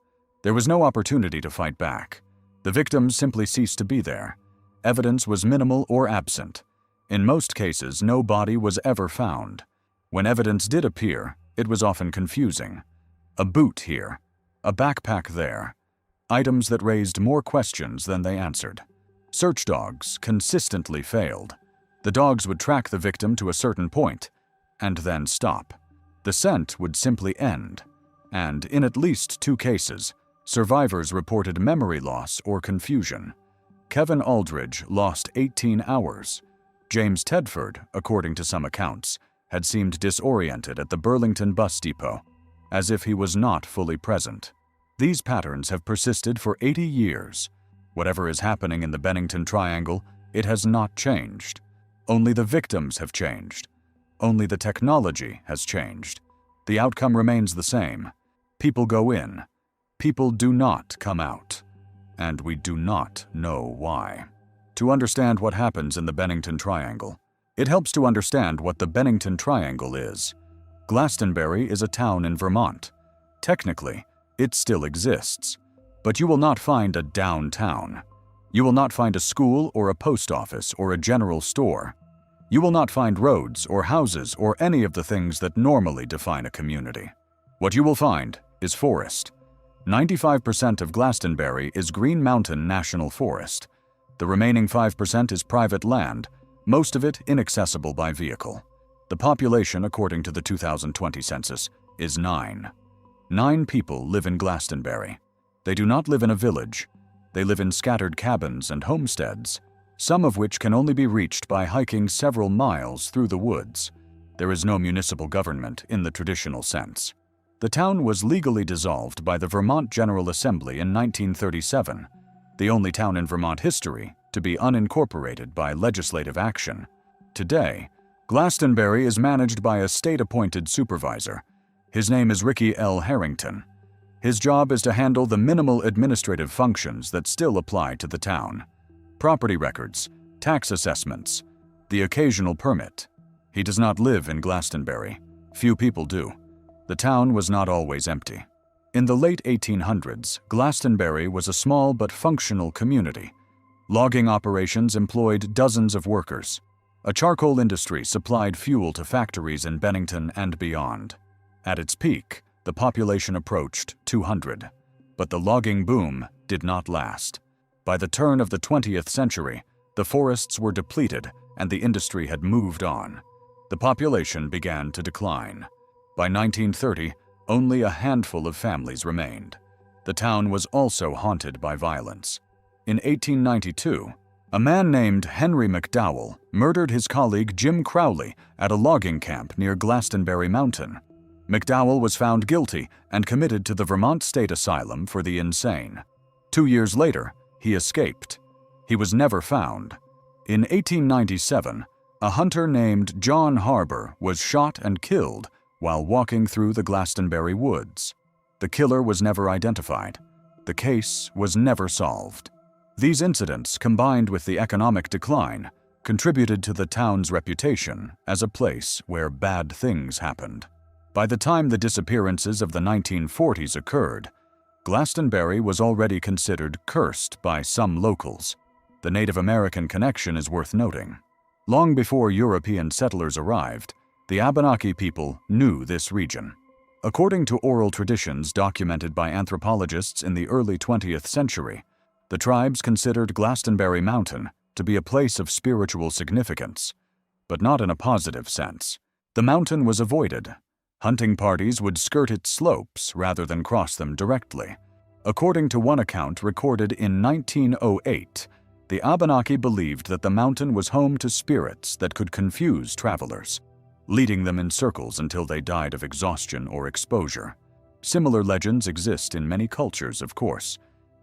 There was no opportunity to fight back. The victims simply ceased to be there. Evidence was minimal or absent. In most cases, no body was ever found. When evidence did appear, it was often confusing. A boot here, a backpack there. Items that raised more questions than they answered. Search dogs consistently failed. The dogs would track the victim to a certain point, and then stop. The scent would simply end, and in at least 2 cases, survivors reported memory loss or confusion. Kevin Aldridge lost 18 hours. James Tedford, according to some accounts, had seemed disoriented at the Burlington bus depot, as if he was not fully present. These patterns have persisted for 80 years. Whatever is happening in the Bennington Triangle, it has not changed. Only the victims have changed. Only the technology has changed. The outcome remains the same. People go in. People do not come out. And we do not know why. To understand what happens in the Bennington Triangle, it helps to understand what the Bennington Triangle is. Glastonbury is a town in Vermont. Technically, it still exists. But you will not find a downtown. You will not find a school or a post office or a general store. You will not find roads or houses or any of the things that normally define a community. What you will find is forest. 95% of Glastonbury is Green Mountain National Forest. The remaining 5% is private land, most of it inaccessible by vehicle. The population, according to the 2020 census, is 9. 9 people live in Glastonbury. They do not live in a village. They live in scattered cabins and homesteads, some of which can only be reached by hiking several miles through the woods. There is no municipal government in the traditional sense. The town was legally dissolved by the Vermont General Assembly in 1937, the only town in Vermont history to be unincorporated by legislative action. Today, Glastonbury is managed by a state-appointed supervisor. His name is Ricky L. Harrington. His job is to handle the minimal administrative functions that still apply to the town. Property records, tax assessments, the occasional permit. He does not live in Glastonbury. Few people do. The town was not always empty. In the late 1800s, Glastonbury was a small but functional community. Logging operations employed dozens of workers. A charcoal industry supplied fuel to factories in Bennington and beyond. At its peak, the population approached 200. But the logging boom did not last. By the turn of the 20th century, the forests were depleted and the industry had moved on. The population began to decline. By 1930, only a handful of families remained. The town was also haunted by violence. In 1892, a man named Henry McDowell murdered his colleague Jim Crowley at a logging camp near Glastonbury Mountain. McDowell was found guilty and committed to the Vermont State Asylum for the Insane. 2 years later, he escaped. He was never found. In 1897, a hunter named John Harbour was shot and killed while walking through the Glastonbury woods. The killer was never identified. The case was never solved. These incidents, combined with the economic decline, contributed to the town's reputation as a place where bad things happened. By the time the disappearances of the 1940s occurred, Glastonbury was already considered cursed by some locals. The Native American connection is worth noting. Long before European settlers arrived, the Abenaki people knew this region. According to oral traditions documented by anthropologists in the early 20th century, the tribes considered Glastonbury Mountain to be a place of spiritual significance, but not in a positive sense. The mountain was avoided. Hunting parties would skirt its slopes rather than cross them directly. According to one account recorded in 1908, the Abenaki believed that the mountain was home to spirits that could confuse travelers, leading them in circles until they died of exhaustion or exposure. Similar legends exist in many cultures, of course.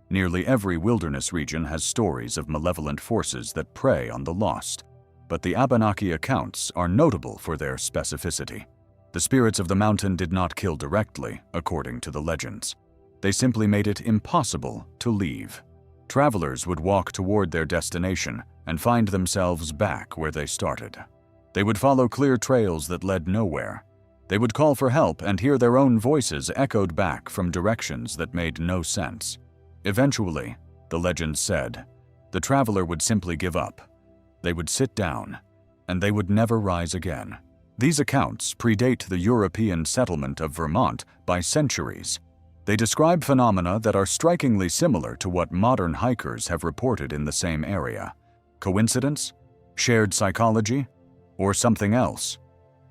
Nearly every wilderness region has stories of malevolent forces that prey on the lost, but the Abenaki accounts are notable for their specificity. The spirits of the mountain did not kill directly, according to the legends. They simply made it impossible to leave. Travelers would walk toward their destination and find themselves back where they started. They would follow clear trails that led nowhere. They would call for help and hear their own voices echoed back from directions that made no sense. Eventually, the legend said, the traveler would simply give up. They would sit down, and they would never rise again. These accounts predate the European settlement of Vermont by centuries. They describe phenomena that are strikingly similar to what modern hikers have reported in the same area. Coincidence? Shared psychology? Or something else?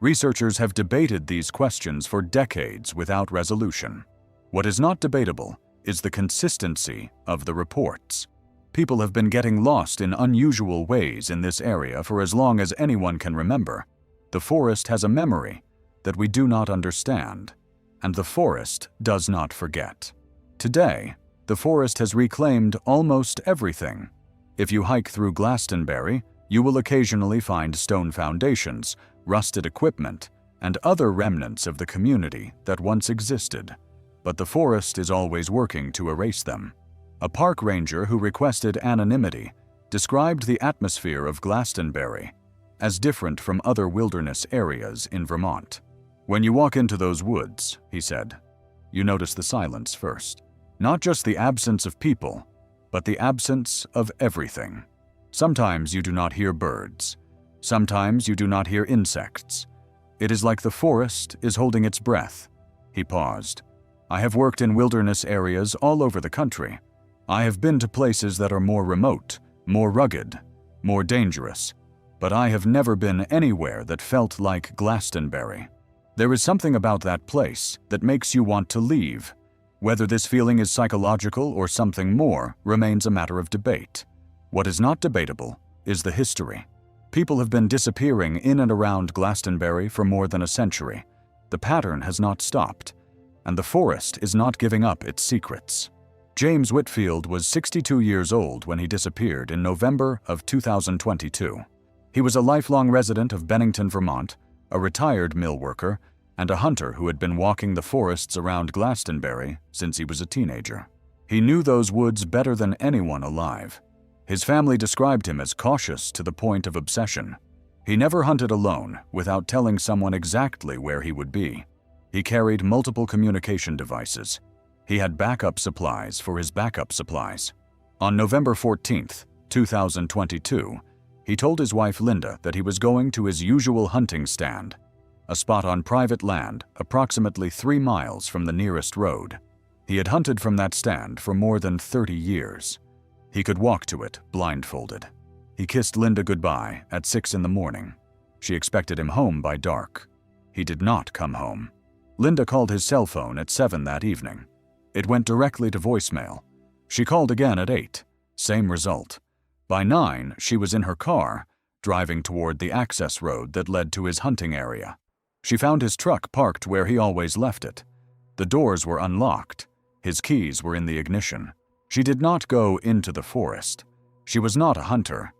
Researchers have debated these questions for decades without resolution. What is not debatable is the consistency of the reports. People have been getting lost in unusual ways in this area for as long as anyone can remember. The forest has a memory that we do not understand, and the forest does not forget. Today, the forest has reclaimed almost everything. If you hike through Glastonbury, you will occasionally find stone foundations, rusted equipment, and other remnants of the community that once existed. But the forest is always working to erase them. A park ranger who requested anonymity described the atmosphere of Glastonbury as different from other wilderness areas in Vermont. When you walk into those woods, he said, you notice the silence first. Not just the absence of people, but the absence of everything. Sometimes you do not hear birds. Sometimes you do not hear insects. It is like the forest is holding its breath. He paused. I have worked in wilderness areas all over the country. I have been to places that are more remote, more rugged, more dangerous, but I have never been anywhere that felt like Glastonbury. There is something about that place that makes you want to leave. Whether this feeling is psychological or something more remains a matter of debate. What is not debatable is the history. People have been disappearing in and around Glastonbury for more than a century. The pattern has not stopped, and the forest is not giving up its secrets. James Whitfield was 62 years old when he disappeared in November of 2022. He was a lifelong resident of Bennington, Vermont, a retired mill worker, and a hunter who had been walking the forests around Glastonbury since he was a teenager. He knew those woods better than anyone alive. His family described him as cautious to the point of obsession. He never hunted alone without telling someone exactly where he would be. He carried multiple communication devices. He had backup supplies for his backup supplies. On November 14, 2022, he told his wife Linda that he was going to his usual hunting stand, a spot on private land approximately 3 miles from the nearest road. He had hunted from that stand for more than 30 years. He could walk to it blindfolded. He kissed Linda goodbye at 6 in the morning. She expected him home by dark. He did not come home. Linda called his cell phone at 7 that evening. It went directly to voicemail. She called again at 8. Same result. By 9, she was in her car, driving toward the access road that led to his hunting area. She found his truck parked where he always left it. The doors were unlocked. His keys were in the ignition. She did not go into the forest. She was not a hunter,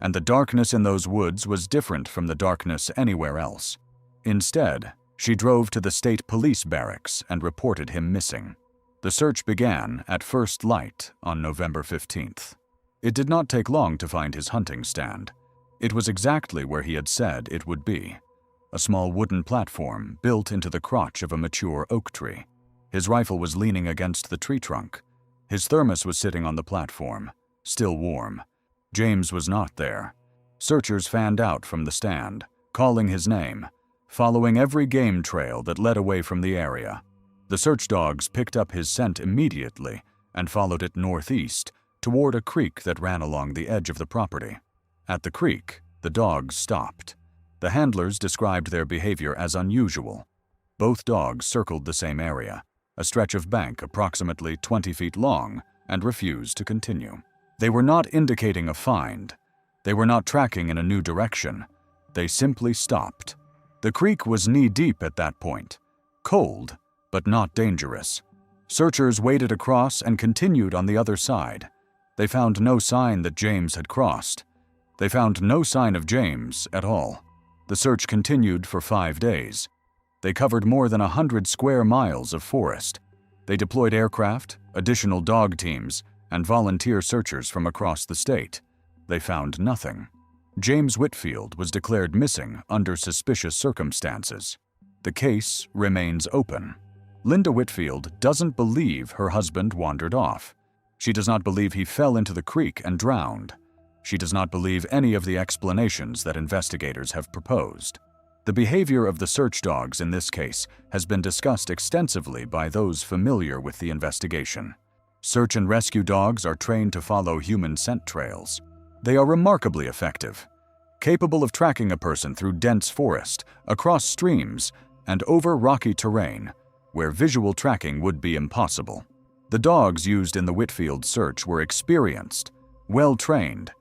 and the darkness in those woods was different from the darkness anywhere else. Instead, she drove to the state police barracks and reported him missing. The search began at first light on November 15th. It did not take long to find his hunting stand. It was exactly where he had said it would be, a small wooden platform built into the crotch of a mature oak tree. His rifle was leaning against the tree trunk. His thermos was sitting on the platform, still warm. James was not there. Searchers fanned out from the stand, calling his name, following every game trail that led away from the area. The search dogs picked up his scent immediately and followed it northeast toward a creek that ran along the edge of the property. At the creek, the dogs stopped. The handlers described their behavior as unusual. Both dogs circled the same area. a stretch of bank approximately 20 feet long, and refused to continue. They were not indicating a find. They were not tracking in a new direction. They simply stopped. The creek was knee-deep at that point, cold, but not dangerous. Searchers waded across and continued on the other side. They found no sign that James had crossed. They found no sign of James at all. The search continued for 5 days. They covered more than 100 square miles of forest. They deployed aircraft, additional dog teams, and volunteer searchers from across the state. They found nothing. James Whitfield was declared missing under suspicious circumstances. The case remains open. Linda Whitfield doesn't believe her husband wandered off. She does not believe he fell into the creek and drowned. She does not believe any of the explanations that investigators have proposed. The behavior of the search dogs in this case has been discussed extensively by those familiar with the investigation. Search and rescue dogs are trained to follow human scent trails. They are remarkably effective, capable of tracking a person through dense forest, across streams, and over rocky terrain, where visual tracking would be impossible. The dogs used in the Whitfield search were experienced, well-trained,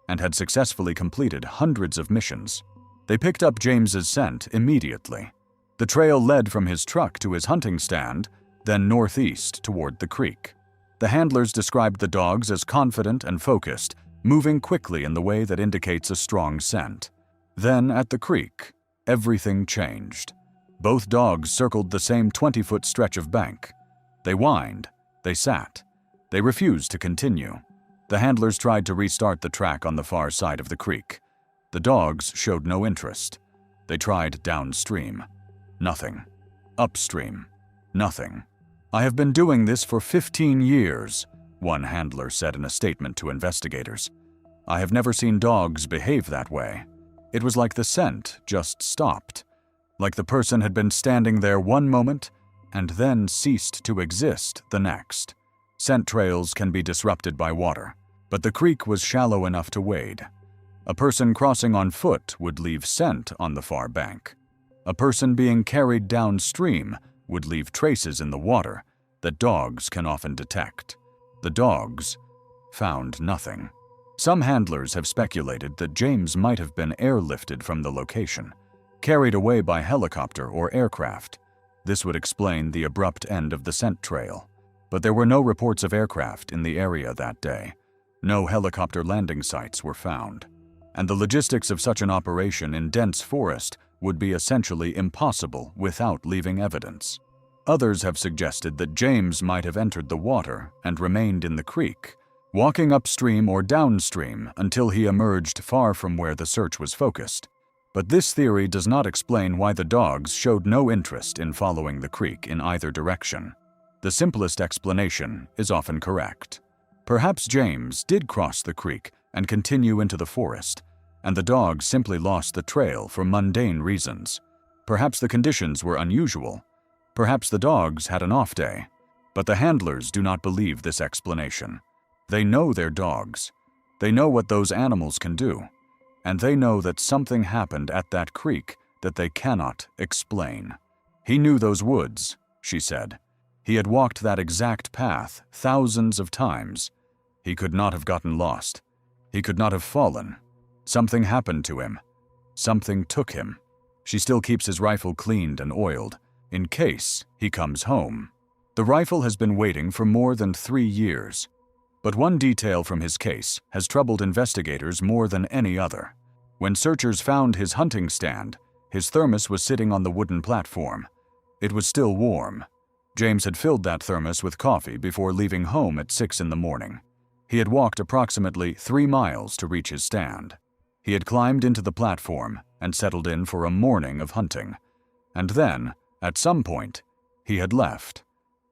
and had successfully completed hundreds of missions. They picked up James's scent immediately. The trail led from his truck to his hunting stand, then northeast toward the creek. The handlers described the dogs as confident and focused, moving quickly in the way that indicates a strong scent. Then, at the creek, everything changed. Both dogs circled the same 20-foot stretch of bank. They whined. They sat. They refused to continue. The handlers tried to restart the track on the far side of the creek. The dogs showed no interest. They tried downstream. Nothing. Upstream. Nothing. "I have been doing this for 15 years, one handler said in a statement to investigators. "I have never seen dogs behave that way. It was like the scent just stopped. Like the person had been standing there one moment and then ceased to exist the next. Scent trails can be disrupted by water, but the creek was shallow enough to wade. A person crossing on foot would leave scent on the far bank. A person being carried downstream would leave traces in the water that dogs can often detect. The dogs found nothing. Some handlers have speculated that James might have been airlifted from the location, carried away by helicopter or aircraft. This would explain the abrupt end of the scent trail. But there were no reports of aircraft in the area that day. No helicopter landing sites were found. And the logistics of such an operation in dense forest would be essentially impossible without leaving evidence. Others have suggested that James might have entered the water and remained in the creek, walking upstream or downstream until he emerged far from where the search was focused. But this theory does not explain why the dogs showed no interest in following the creek in either direction. The simplest explanation is often correct. Perhaps James did cross the creek and continue into the forest, and the dogs simply lost the trail for mundane reasons. Perhaps the conditions were unusual. Perhaps the dogs had an off day. But the handlers do not believe this explanation. They know their dogs. They know what those animals can do. And they know that something happened at that creek that they cannot explain. "He knew those woods," she said. "He had walked that exact path thousands of times. He could not have gotten lost. He could not have fallen. Something happened to him. Something took him. She still keeps his rifle cleaned and oiled, in case he comes home." The rifle has been waiting for more than 3 years. But one detail from his case has troubled investigators more than any other. When searchers found his hunting stand, his thermos was sitting on the wooden platform. It was still warm. James had filled that thermos with coffee before leaving home at 6 in the morning. He had walked approximately 3 miles to reach his stand. He had climbed into the platform and settled in for a morning of hunting. And then, at some point, he had left.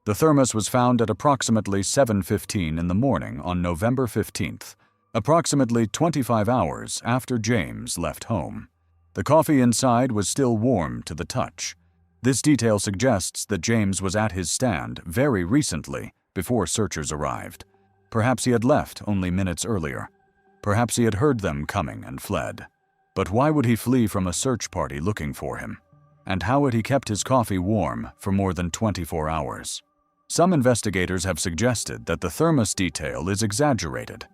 The thermos was found at approximately 7:15 in the morning on November 15th, approximately 25 hours after James left home. The coffee inside was still warm to the touch. This detail suggests that James was at his stand very recently before searchers arrived. Perhaps he had left only minutes earlier. Perhaps he had heard them coming and fled. But why would he flee from a search party looking for him? And how had he kept his coffee warm for more than 24 hours? Some investigators have suggested that the thermos detail is exaggerated,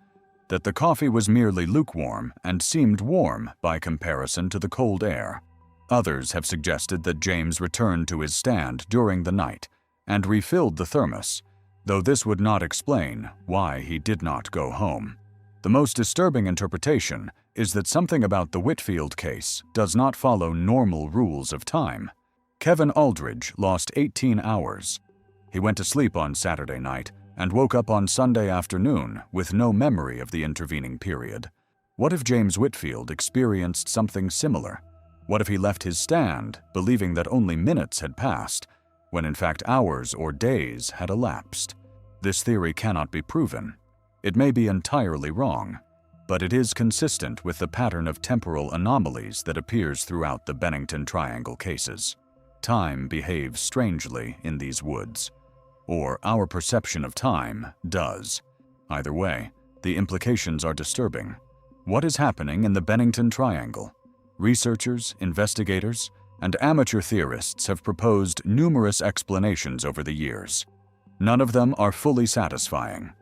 that the coffee was merely lukewarm and seemed warm by comparison to the cold air. Others have suggested that James returned to his stand during the night and refilled the thermos, though this would not explain why he did not go home. The most disturbing interpretation is that something about the Whitfield case does not follow normal rules of time. Kevin Aldridge lost 18 hours. He went to sleep on Saturday night and woke up on Sunday afternoon with no memory of the intervening period. What if James Whitfield experienced something similar? What if he left his stand believing that only minutes had passed, when in fact hours or days had elapsed? This theory cannot be proven. It may be entirely wrong, but it is consistent with the pattern of temporal anomalies that appears throughout the Bennington Triangle cases. Time behaves strangely in these woods, or our perception of time does. Either way, the implications are disturbing. What is happening in the Bennington Triangle? Researchers, investigators, and amateur theorists have proposed numerous explanations over the years. None of them are fully satisfying.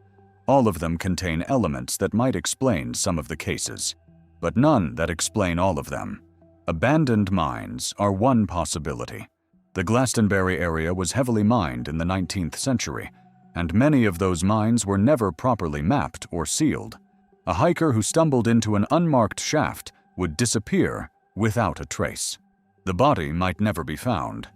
All of them contain elements that might explain some of the cases, but none that explain all of them. Abandoned mines are one possibility. The Glastonbury area was heavily mined in the 19th century, and many of those mines were never properly mapped or sealed. A hiker who stumbled into an unmarked shaft would disappear without a trace. The body might never be found.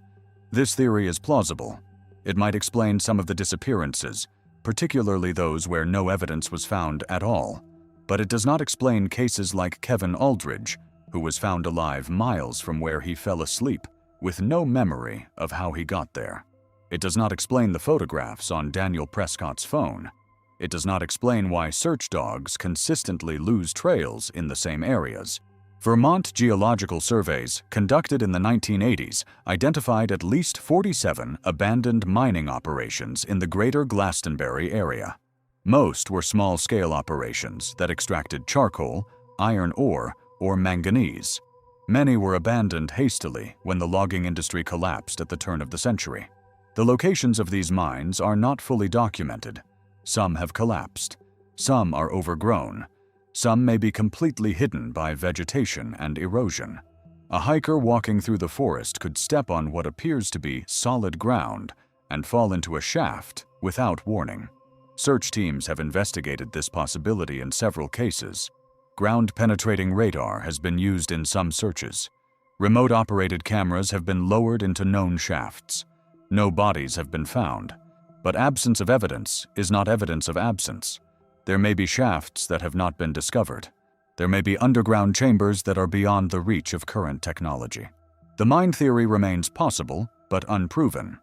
This theory is plausible. It might explain some of the disappearances, particularly those where no evidence was found at all. But it does not explain cases like Kevin Aldridge, who was found alive miles from where he fell asleep, with no memory of how he got there. It does not explain the photographs on Daniel Prescott's phone. It does not explain why search dogs consistently lose trails in the same areas. Vermont geological surveys conducted in the 1980s identified at least 47 abandoned mining operations in the greater Glastonbury area. Most were small-scale operations that extracted charcoal, iron ore, or manganese. Many were abandoned hastily when the logging industry collapsed at the turn of the century. The locations of these mines are not fully documented. Some have collapsed. Some are overgrown. Some may be completely hidden by vegetation and erosion. A hiker walking through the forest could step on what appears to be solid ground and fall into a shaft without warning. Search teams have investigated this possibility in several cases. Ground-penetrating radar has been used in some searches. Remote-operated cameras have been lowered into known shafts. No bodies have been found. But absence of evidence is not evidence of absence. There may be shafts that have not been discovered. There may be underground chambers that are beyond the reach of current technology. The mine theory remains possible, but unproven.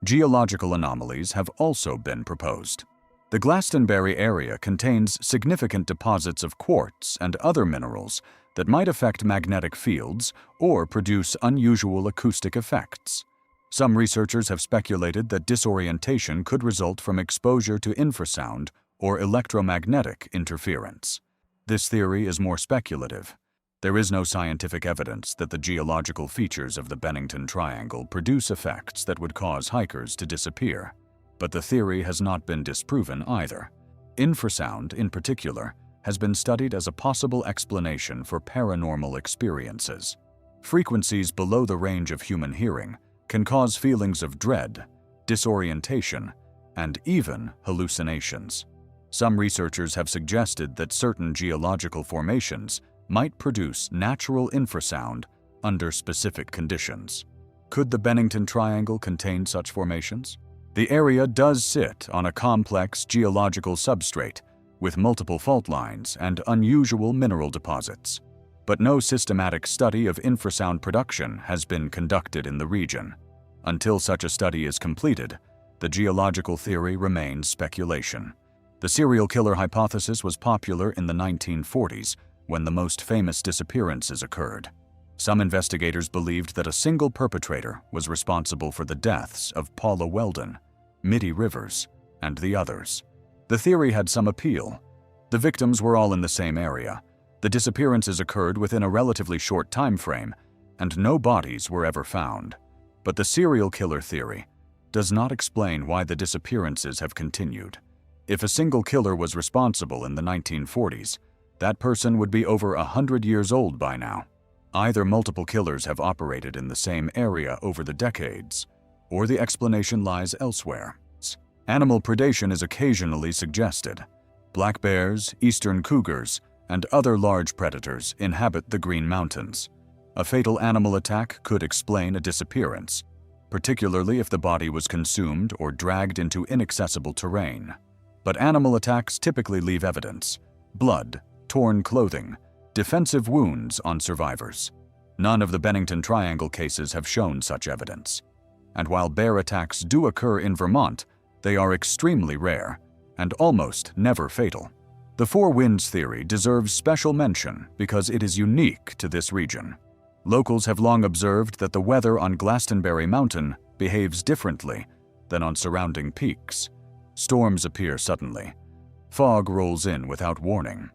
Geological anomalies have also been proposed. The Glastonbury area contains significant deposits of quartz and other minerals that might affect magnetic fields or produce unusual acoustic effects. Some researchers have speculated that disorientation could result from exposure to infrasound or electromagnetic interference. This theory is more speculative. There is no scientific evidence that the geological features of the Bennington Triangle produce effects that would cause hikers to disappear. But the theory has not been disproven either. Infrasound, in particular, has been studied as a possible explanation for paranormal experiences. Frequencies below the range of human hearing can cause feelings of dread, disorientation, and even hallucinations. Some researchers have suggested that certain geological formations might produce natural infrasound under specific conditions. Could the Bennington Triangle contain such formations? The area does sit on a complex geological substrate with multiple fault lines and unusual mineral deposits. But no systematic study of infrasound production has been conducted in the region. Until such a study is completed, the geological theory remains speculation. The serial killer hypothesis was popular in the 1940s when the most famous disappearances occurred. Some investigators believed that a single perpetrator was responsible for the deaths of Paula Welden, Middie Rivers, and the others. The theory had some appeal. The victims were all in the same area. The disappearances occurred within a relatively short time frame, and no bodies were ever found. But the serial killer theory, does not explain why the disappearances have continued. If a single killer was responsible in the 1940s, that person would be over 100 years old by now. Either multiple killers have operated in the same area over the decades, or the explanation lies elsewhere. Animal predation is occasionally suggested. Black bears, eastern cougars, and other large predators inhabit the Green Mountains. A fatal animal attack could explain a disappearance, particularly if the body was consumed or dragged into inaccessible terrain. But animal attacks typically leave evidence: blood, torn clothing, defensive wounds on survivors. None of the Bennington Triangle cases have shown such evidence. And while bear attacks do occur in Vermont, they are extremely rare and almost never fatal. The Four Winds theory deserves special mention because it is unique to this region. Locals have long observed that the weather on Glastonbury Mountain behaves differently than on surrounding peaks. Storms appear suddenly. Fog rolls in without warning.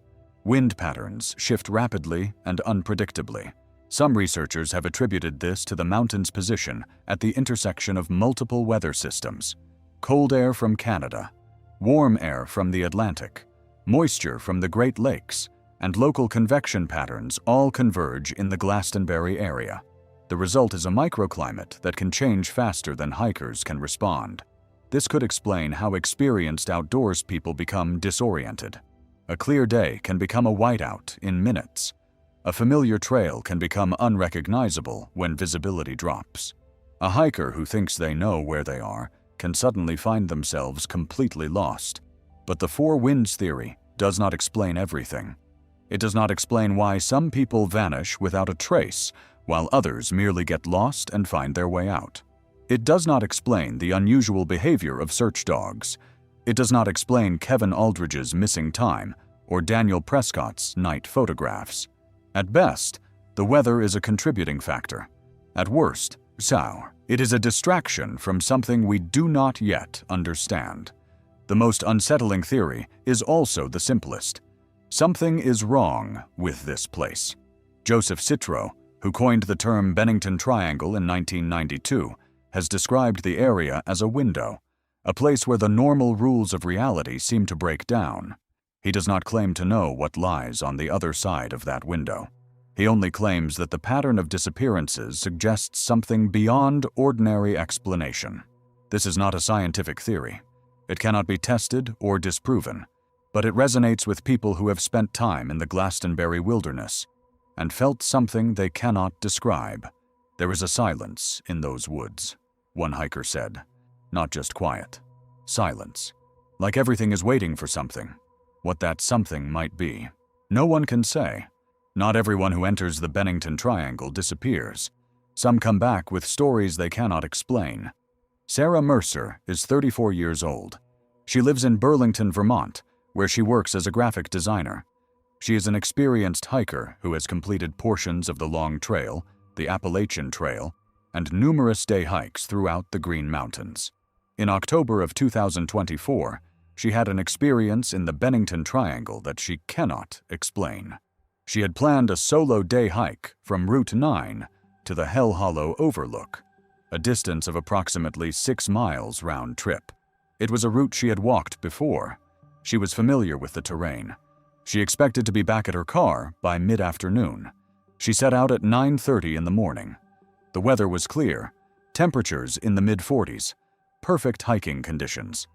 Wind patterns shift rapidly and unpredictably. Some researchers have attributed this to the mountain's position at the intersection of multiple weather systems: cold air from Canada, warm air from the Atlantic, moisture from the Great Lakes, and local convection patterns all converge in the Glastonbury area. The result is a microclimate that can change faster than hikers can respond. This could explain how experienced outdoors people become disoriented. A clear day can become a whiteout in minutes. A familiar trail can become unrecognizable when visibility drops. A hiker who thinks they know where they are can suddenly find themselves completely lost. But the Four Winds theory does not explain everything. It does not explain why some people vanish without a trace, while others merely get lost and find their way out. It does not explain the unusual behavior of search dogs. It does not explain Kevin Aldridge's missing time or Daniel Prescott's night photographs. At best, the weather is a contributing factor. At worst, it is a distraction from something we do not yet understand. The most unsettling theory is also the simplest. Something is wrong with this place. Joseph Citro, who coined the term Bennington Triangle in 1992, has described the area as a window, a place where the normal rules of reality seem to break down. He does not claim to know what lies on the other side of that window. He only claims that the pattern of disappearances suggests something beyond ordinary explanation. This is not a scientific theory. It cannot be tested or disproven, but it resonates with people who have spent time in the Glastonbury wilderness and felt something they cannot describe. "There is a silence in those woods," one hiker said. Not just quiet. Silence. Like everything is waiting for something. What that something might be, no one can say. Not everyone who enters the Bennington Triangle disappears. Some come back with stories they cannot explain. Sarah Mercer is 34 years old. She lives in Burlington, Vermont, where she works as a graphic designer. She is an experienced hiker who has completed portions of the Long Trail, the Appalachian Trail, and numerous day hikes throughout the Green Mountains. In October of 2024, she had an experience in the Bennington Triangle that she cannot explain. She had planned a solo day hike from Route 9 to the Hell Hollow Overlook, a distance of approximately 6 miles round trip. It was a route she had walked before. She was familiar with the terrain. She expected to be back at her car by mid-afternoon. She set out at 9:30 in the morning. The weather was clear, temperatures in the mid-40s, perfect hiking conditions.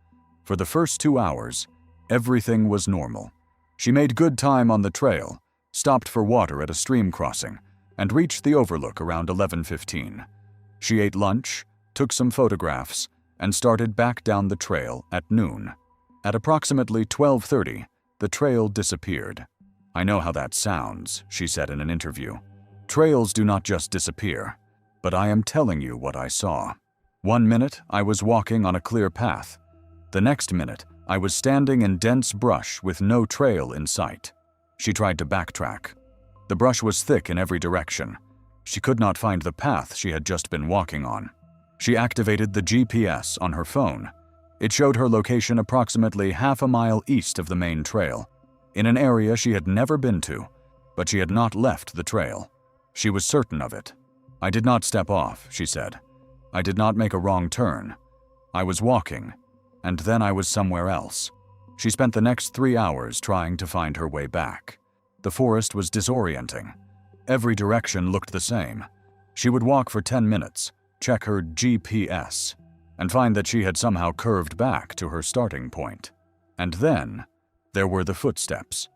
For the first 2 hours, everything was normal. She made good time on the trail, stopped for water at a stream crossing, and reached the overlook around 11:15. She ate lunch, took some photographs, and started back down the trail at noon. At approximately 12:30, the trail disappeared. "I know how that sounds," she said in an interview. "Trails do not just disappear, but I am telling you what I saw. 1 minute, I was walking on a clear path. The next minute, I was standing in dense brush with no trail in sight." She tried to backtrack. The brush was thick in every direction. She could not find the path she had just been walking on. She activated the GPS on her phone. It showed her location approximately half a mile east of the main trail, in an area she had never been to, but she had not left the trail. She was certain of it. "I did not step off," she said. "I did not make a wrong turn. I was walking, and then I was somewhere else. She spent the next 3 hours trying to find her way back. The forest was disorienting. Every direction looked the same. She would walk for 10 minutes, check her GPS, and find that she had somehow curved back to her starting point. And then, there were the footsteps.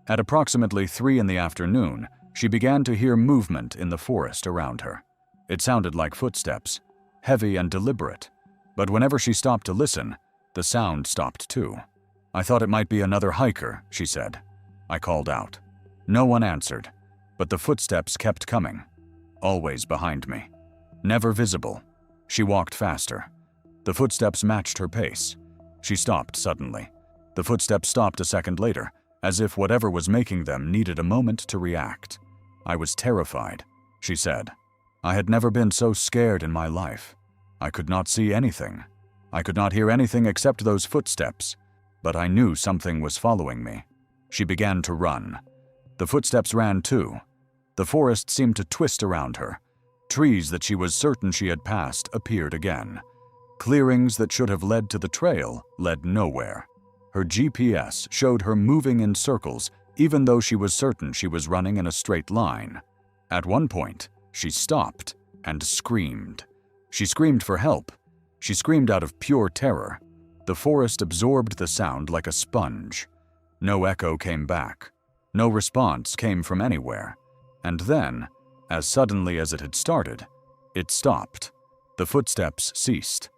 At approximately 3 in the afternoon, she began to hear movement in the forest around her. It sounded like footsteps, heavy and deliberate, but whenever she stopped to listen, the sound stopped too. "I thought it might be another hiker," she said. I called out. No one answered, but the footsteps kept coming, always behind me. Never visible. She walked faster. The footsteps matched her pace. She stopped suddenly. The footsteps stopped a second later, as if whatever was making them needed a moment to react. "I was terrified," she said. "I had never been so scared in my life. I could not see anything. I could not hear anything except those footsteps, but I knew something was following me." She began to run. The footsteps ran too. The forest seemed to twist around her. Trees that she was certain she had passed appeared again. Clearings that should have led to the trail led nowhere. Her GPS showed her moving in circles, even though she was certain she was running in a straight line. At one point, she stopped and screamed. She screamed for help. She screamed out of pure terror. The forest absorbed the sound like a sponge. No echo came back. No response came from anywhere. And then, as suddenly as it had started, it stopped. The footsteps ceased.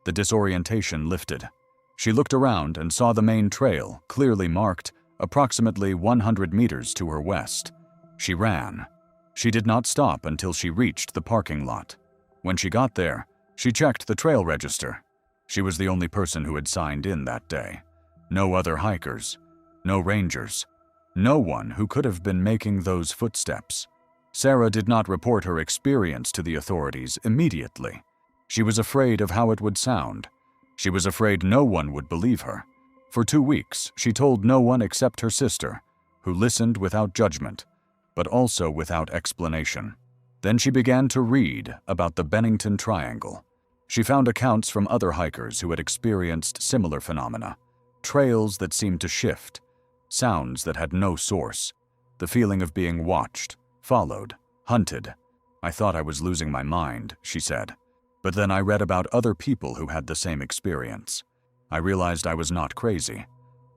The disorientation lifted. She looked around and saw the main trail, clearly marked, approximately 100 meters to her west. She ran. She did not stop until she reached the parking lot. When she got there, she checked the trail register. She was the only person who had signed in that day. No other hikers. No rangers. No one who could have been making those footsteps. Sarah did not report her experience to the authorities immediately. She was afraid of how it would sound. She was afraid no one would believe her. For 2 weeks, she told no one except her sister, who listened without judgment, but also without explanation. Then she began to read about the Bennington Triangle. She found accounts from other hikers who had experienced similar phenomena, trails that seemed to shift, sounds that had no source, the feeling of being watched, followed, hunted. "I thought I was losing my mind," she said. "But then I read about other people who had the same experience. I realized I was not crazy,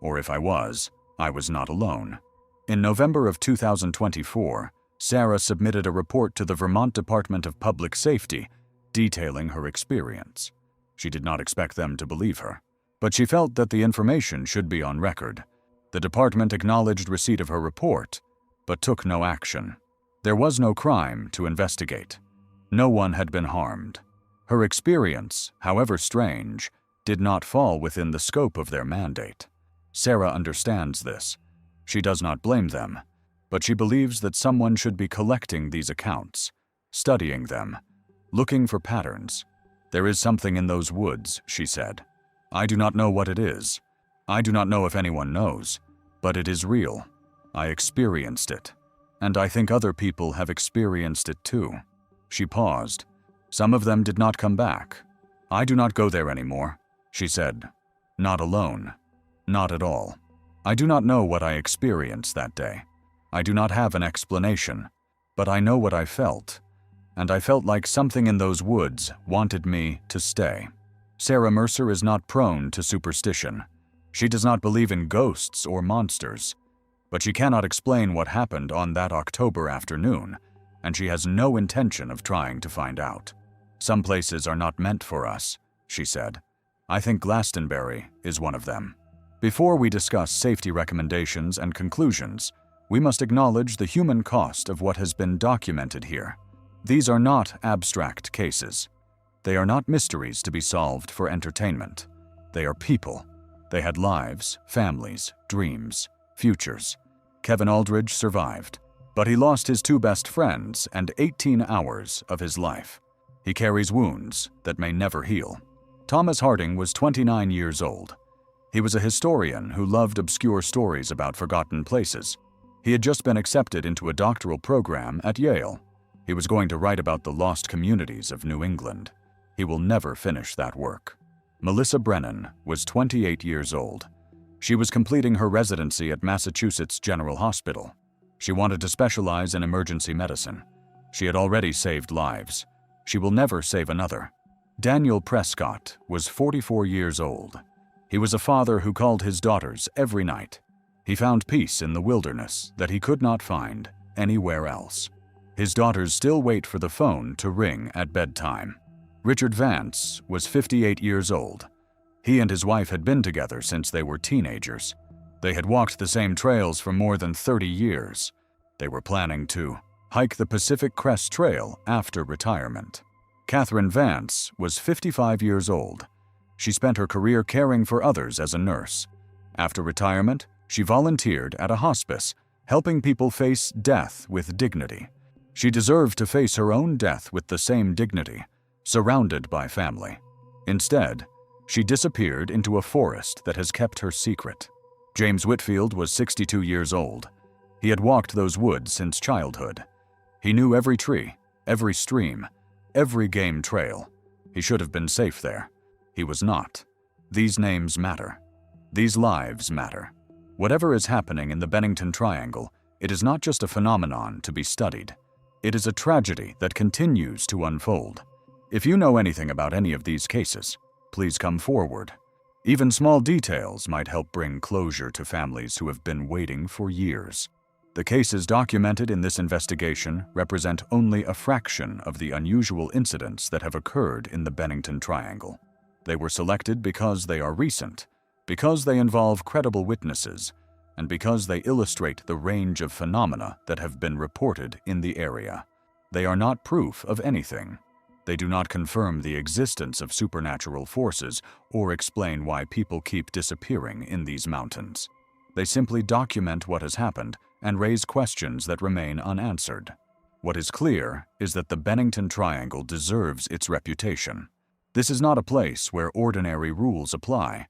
or if I was not alone." In November of 2024, Sarah submitted a report to the Vermont Department of Public Safety detailing her experience. She did not expect them to believe her, but she felt that the information should be on record. The department acknowledged receipt of her report, but took no action. There was no crime to investigate. No one had been harmed. Her experience, however strange, did not fall within the scope of their mandate. Sarah understands this. She does not blame them, but she believes that someone should be collecting these accounts, studying them, looking for patterns. "There is something in those woods," she said. "I do not know what it is. I do not know if anyone knows, but it is real. I experienced it, and I think other people have experienced it too." She paused. "Some of them did not come back. I do not go there anymore," she said. "Not alone. Not at all. I do not know what I experienced that day. I do not have an explanation, but I know what I felt, and I felt like something in those woods wanted me to stay." Sarah Mercer is not prone to superstition. She does not believe in ghosts or monsters, but she cannot explain what happened on that October afternoon, and she has no intention of trying to find out. "Some places are not meant for us," she said. "I think Glastonbury is one of them." Before we discuss safety recommendations and conclusions, we must acknowledge the human cost of what has been documented here. These are not abstract cases. They are not mysteries to be solved for entertainment. They are people. They had lives, families, dreams, futures. Kevin Aldridge survived, but he lost his 2 best friends and 18 hours of his life. He carries wounds that may never heal. Thomas Harding was 29 years old. He was a historian who loved obscure stories about forgotten places. He had just been accepted into a doctoral program at Yale. He was going to write about the lost communities of New England. He will never finish that work. Melissa Brennan was 28 years old. She was completing her residency at Massachusetts General Hospital. She wanted to specialize in emergency medicine. She had already saved lives. She will never save another. Daniel Prescott was 44 years old. He was a father who called his daughters every night. He found peace in the wilderness that he could not find anywhere else. His daughters still wait for the phone to ring at bedtime. Richard Vance was 58 years old. He and his wife had been together since they were teenagers. They had walked the same trails for more than 30 years. They were planning to hike the Pacific Crest Trail after retirement. Catherine Vance was 55 years old. She spent her career caring for others as a nurse. After retirement, she volunteered at a hospice, helping people face death with dignity. She deserved to face her own death with the same dignity, surrounded by family. Instead, she disappeared into a forest that has kept her secret. James Whitfield was 62 years old. He had walked those woods since childhood. He knew every tree, every stream, every game trail. He should have been safe there. He was not. These names matter. These lives matter. Whatever is happening in the Bennington Triangle, it is not just a phenomenon to be studied. It is a tragedy that continues to unfold. If you know anything about any of these cases, please come forward. Even small details might help bring closure to families who have been waiting for years. The cases documented in this investigation represent only a fraction of the unusual incidents that have occurred in the Bennington Triangle. They were selected because they are recent, because they involve credible witnesses, and because they illustrate the range of phenomena that have been reported in the area. They are not proof of anything. They do not confirm the existence of supernatural forces or explain why people keep disappearing in these mountains. They simply document what has happened and raise questions that remain unanswered. What is clear is that the Bennington Triangle deserves its reputation. This is not a place where ordinary rules apply.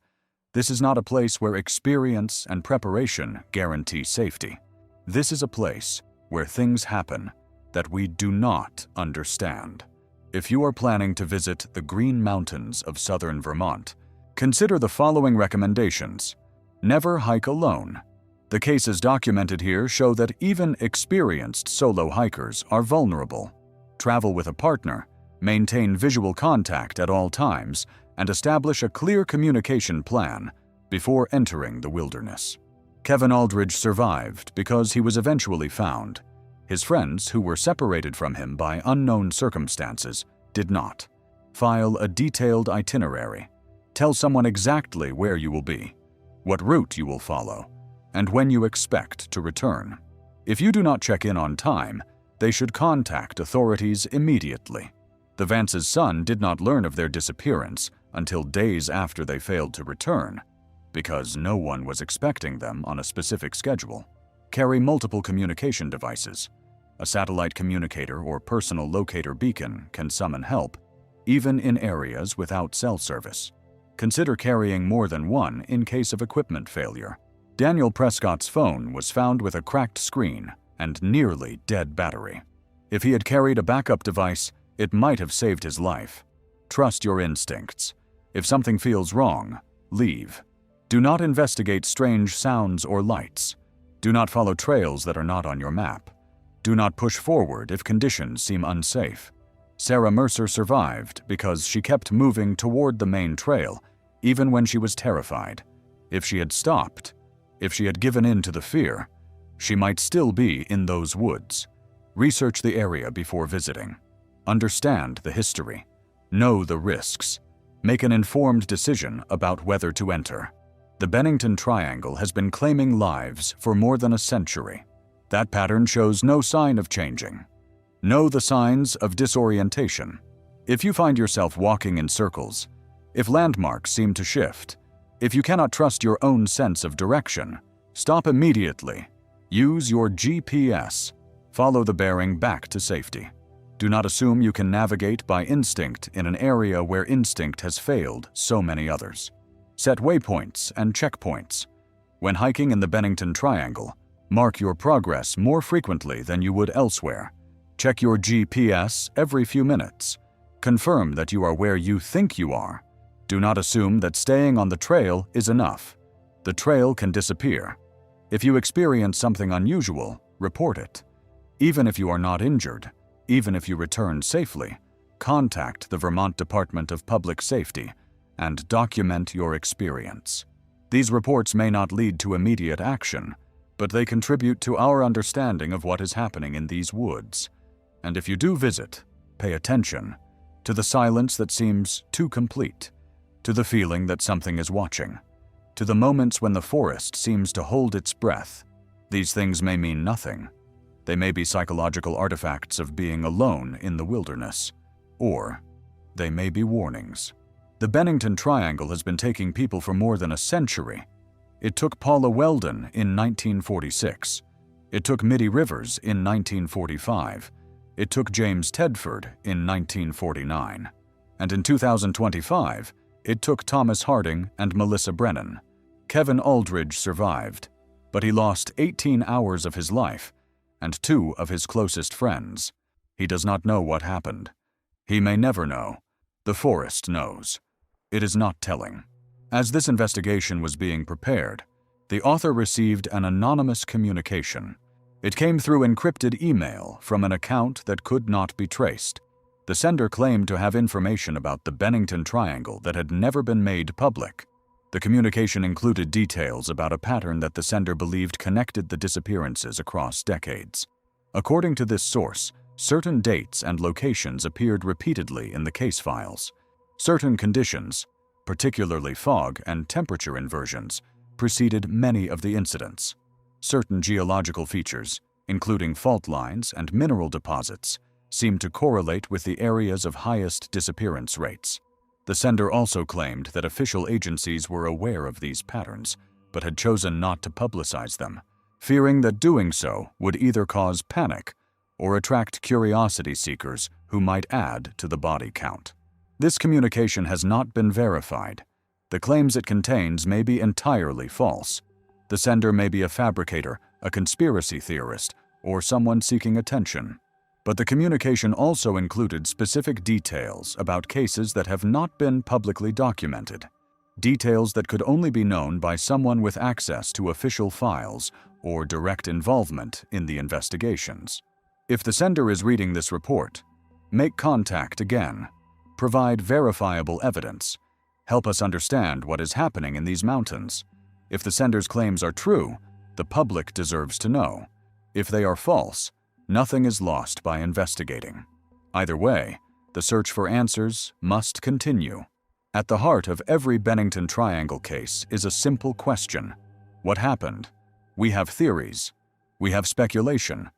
This is not a place where experience and preparation guarantee safety. This is a place where things happen that we do not understand. If you are planning to visit the Green Mountains of southern Vermont, consider the following recommendations. Never hike alone. The cases documented here show that even experienced solo hikers are vulnerable. Travel with a partner, maintain visual contact at all times, and establish a clear communication plan before entering the wilderness. Kevin Aldridge survived because he was eventually found. His friends, who were separated from him by unknown circumstances, did not. File a detailed itinerary. Tell someone exactly where you will be, what route you will follow, and when you expect to return. If you do not check in on time, they should contact authorities immediately. The Vances' son did not learn of their disappearance until days after they failed to return, because no one was expecting them on a specific schedule. Carry multiple communication devices. A satellite communicator or personal locator beacon can summon help, even in areas without cell service. Consider carrying more than one in case of equipment failure. Daniel Prescott's phone was found with a cracked screen and nearly dead battery. If he had carried a backup device, it might have saved his life. Trust your instincts. If something feels wrong, leave. Do not investigate strange sounds or lights. Do not follow trails that are not on your map. Do not push forward if conditions seem unsafe. Sarah Mercer survived because she kept moving toward the main trail, even when she was terrified. If she had stopped, if she had given in to the fear, she might still be in those woods. Research the area before visiting. Understand the history. Know the risks. Make an informed decision about whether to enter. The Bennington Triangle has been claiming lives for more than a century. That pattern shows no sign of changing. Know the signs of disorientation. If you find yourself walking in circles, if landmarks seem to shift, if you cannot trust your own sense of direction, stop immediately. Use your GPS. Follow the bearing back to safety. Do not assume you can navigate by instinct in an area where instinct has failed so many others. Set waypoints and checkpoints. When hiking in the Bennington Triangle, mark your progress more frequently than you would elsewhere. Check your GPS every few minutes. Confirm that you are where you think you are. Do not assume that staying on the trail is enough. The trail can disappear. If you experience something unusual, report it. Even if you are not injured, even if you return safely, contact the Vermont Department of Public Safety and document your experience. These reports may not lead to immediate action, but they contribute to our understanding of what is happening in these woods. And if you do visit, pay attention to the silence that seems too complete, to the feeling that something is watching, to the moments when the forest seems to hold its breath. These things may mean nothing. They may be psychological artifacts of being alone in the wilderness, or they may be warnings. The Bennington Triangle has been taking people for more than a century. It took Paula Welden in 1946. It took Middie Rivers in 1945. It took James Tedford in 1949. And in 2025, it took Thomas Harding and Melissa Brennan. Kevin Aldridge survived, but he lost 18 hours of his life and 2 of his closest friends. He does not know what happened. He may never know. The forest knows. It is not telling. As this investigation was being prepared, the author received an anonymous communication. It came through encrypted email from an account that could not be traced. The sender claimed to have information about the Bennington Triangle that had never been made public. The communication included details about a pattern that the sender believed connected the disappearances across decades. According to this source, certain dates and locations appeared repeatedly in the case files. Certain conditions, particularly fog and temperature inversions, preceded many of the incidents. Certain geological features, including fault lines and mineral deposits, seemed to correlate with the areas of highest disappearance rates. The sender also claimed that official agencies were aware of these patterns, but had chosen not to publicize them, fearing that doing so would either cause panic or attract curiosity seekers who might add to the body count. This communication has not been verified. The claims it contains may be entirely false. The sender may be a fabricator, a conspiracy theorist, or someone seeking attention. But the communication also included specific details about cases that have not been publicly documented. Details that could only be known by someone with access to official files or direct involvement in the investigations. If the sender is reading this report, make contact again. Provide verifiable evidence. Help us understand what is happening in these mountains. If the sender's claims are true, the public deserves to know. If they are false, nothing is lost by investigating. Either way, the search for answers must continue. At the heart of every Bennington Triangle case is a simple question. What happened? We have theories. We have speculation.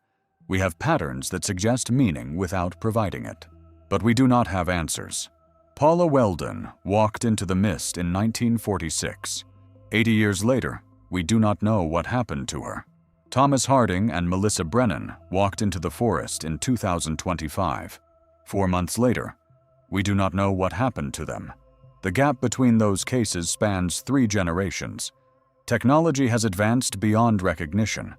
We have patterns that suggest meaning without providing it. But we do not have answers. Paula Welden walked into the mist in 1946. 80 years later, we do not know what happened to her. Thomas Harding and Melissa Brennan walked into the forest in 2025. 4 months later, we do not know what happened to them. The gap between those cases spans 3 generations. Technology has advanced beyond recognition.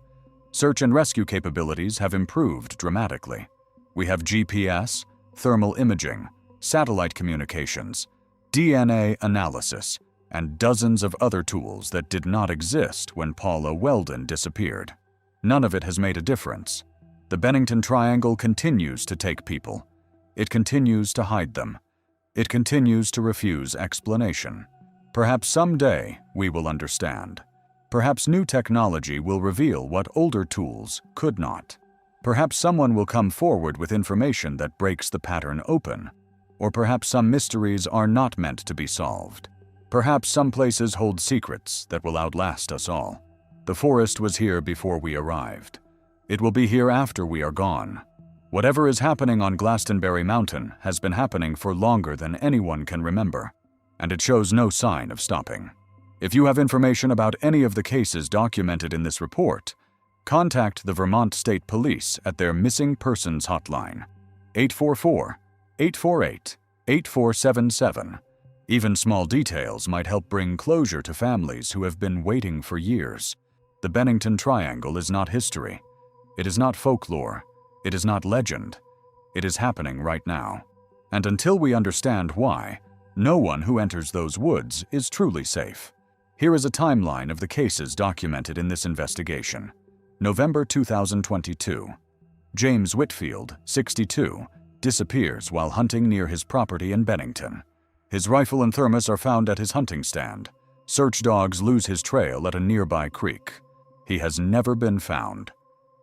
Search and rescue capabilities have improved dramatically. We have GPS, thermal imaging, satellite communications, DNA analysis, and dozens of other tools that did not exist when Paula Welden disappeared. None of it has made a difference. The Bennington Triangle continues to take people. It continues to hide them. It continues to refuse explanation. Perhaps someday we will understand. Perhaps new technology will reveal what older tools could not. Perhaps someone will come forward with information that breaks the pattern open. Or perhaps some mysteries are not meant to be solved. Perhaps some places hold secrets that will outlast us all. The forest was here before we arrived. It will be here after we are gone. Whatever is happening on Glastonbury Mountain has been happening for longer than anyone can remember, and it shows no sign of stopping. If you have information about any of the cases documented in this report, contact the Vermont State Police at their Missing Persons Hotline, 844-848-8477. Even small details might help bring closure to families who have been waiting for years. The Bennington Triangle is not history. It is not folklore. It is not legend. It is happening right now. And until we understand why, No one who enters those woods is truly safe. Here is a timeline of the cases documented in this investigation. November 2022. James Whitfield, 62, disappears while hunting near his property in Bennington. His rifle and thermos are found at his hunting stand. Search dogs lose his trail at a nearby creek. He has never been found.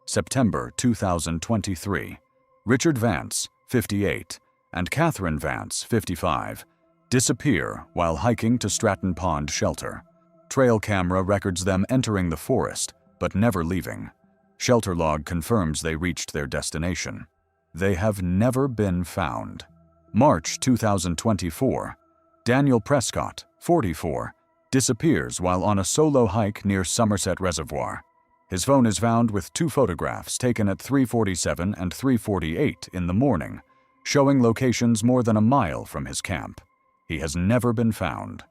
September 2023. Richard Vance, 58, and Catherine Vance, 55, disappear while hiking to Stratton Pond Shelter. Trail camera records them entering the forest, but never leaving. Shelter log confirms they reached their destination. They have never been found. March 2024. Daniel Prescott, 44, disappears while on a solo hike near Somerset Reservoir. His phone is found with 2 photographs taken at 3:47 and 3:48 in the morning, showing locations more than a mile from his camp. He has never been found.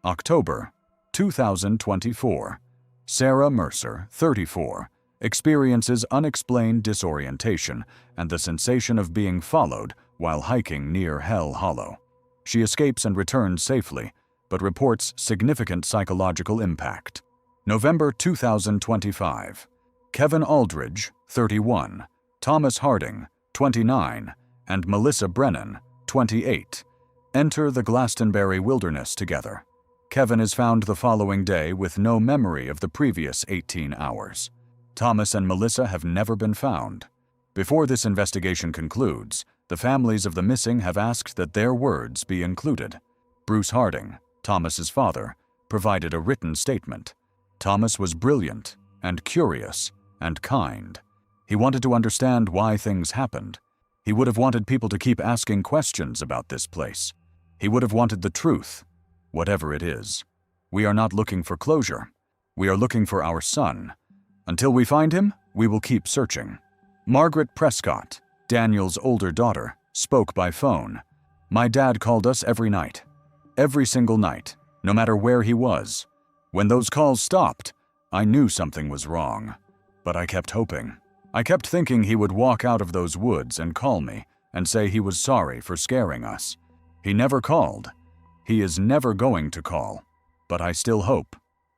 October 2024. Sarah Mercer, 34, experiences unexplained disorientation and the sensation of being followed while hiking near Hell Hollow. She escapes and returns safely, but reports significant psychological impact. November 2025. Kevin Aldridge, 31, Thomas Harding, 29, and Melissa Brennan, 28, enter the Glastonbury wilderness together. Kevin is found the following day with no memory of the previous 18 hours. Thomas and Melissa have never been found. Before this investigation concludes, the families of the missing have asked that their words be included. Bruce Harding, Thomas's father, provided a written statement. Thomas was brilliant and curious and kind. He wanted to understand why things happened. He would have wanted people to keep asking questions about this place. He would have wanted the truth, whatever it is. We are not looking for closure. We are looking for our son. Until we find him, we will keep searching. Margaret Prescott, Daniel's older daughter, spoke by phone. My dad called us every night. Every single night, no matter where he was. When those calls stopped, I knew something was wrong. But I kept hoping. I kept thinking he would walk out of those woods and call me and say he was sorry for scaring us. He never called. He is never going to call. But I still hope.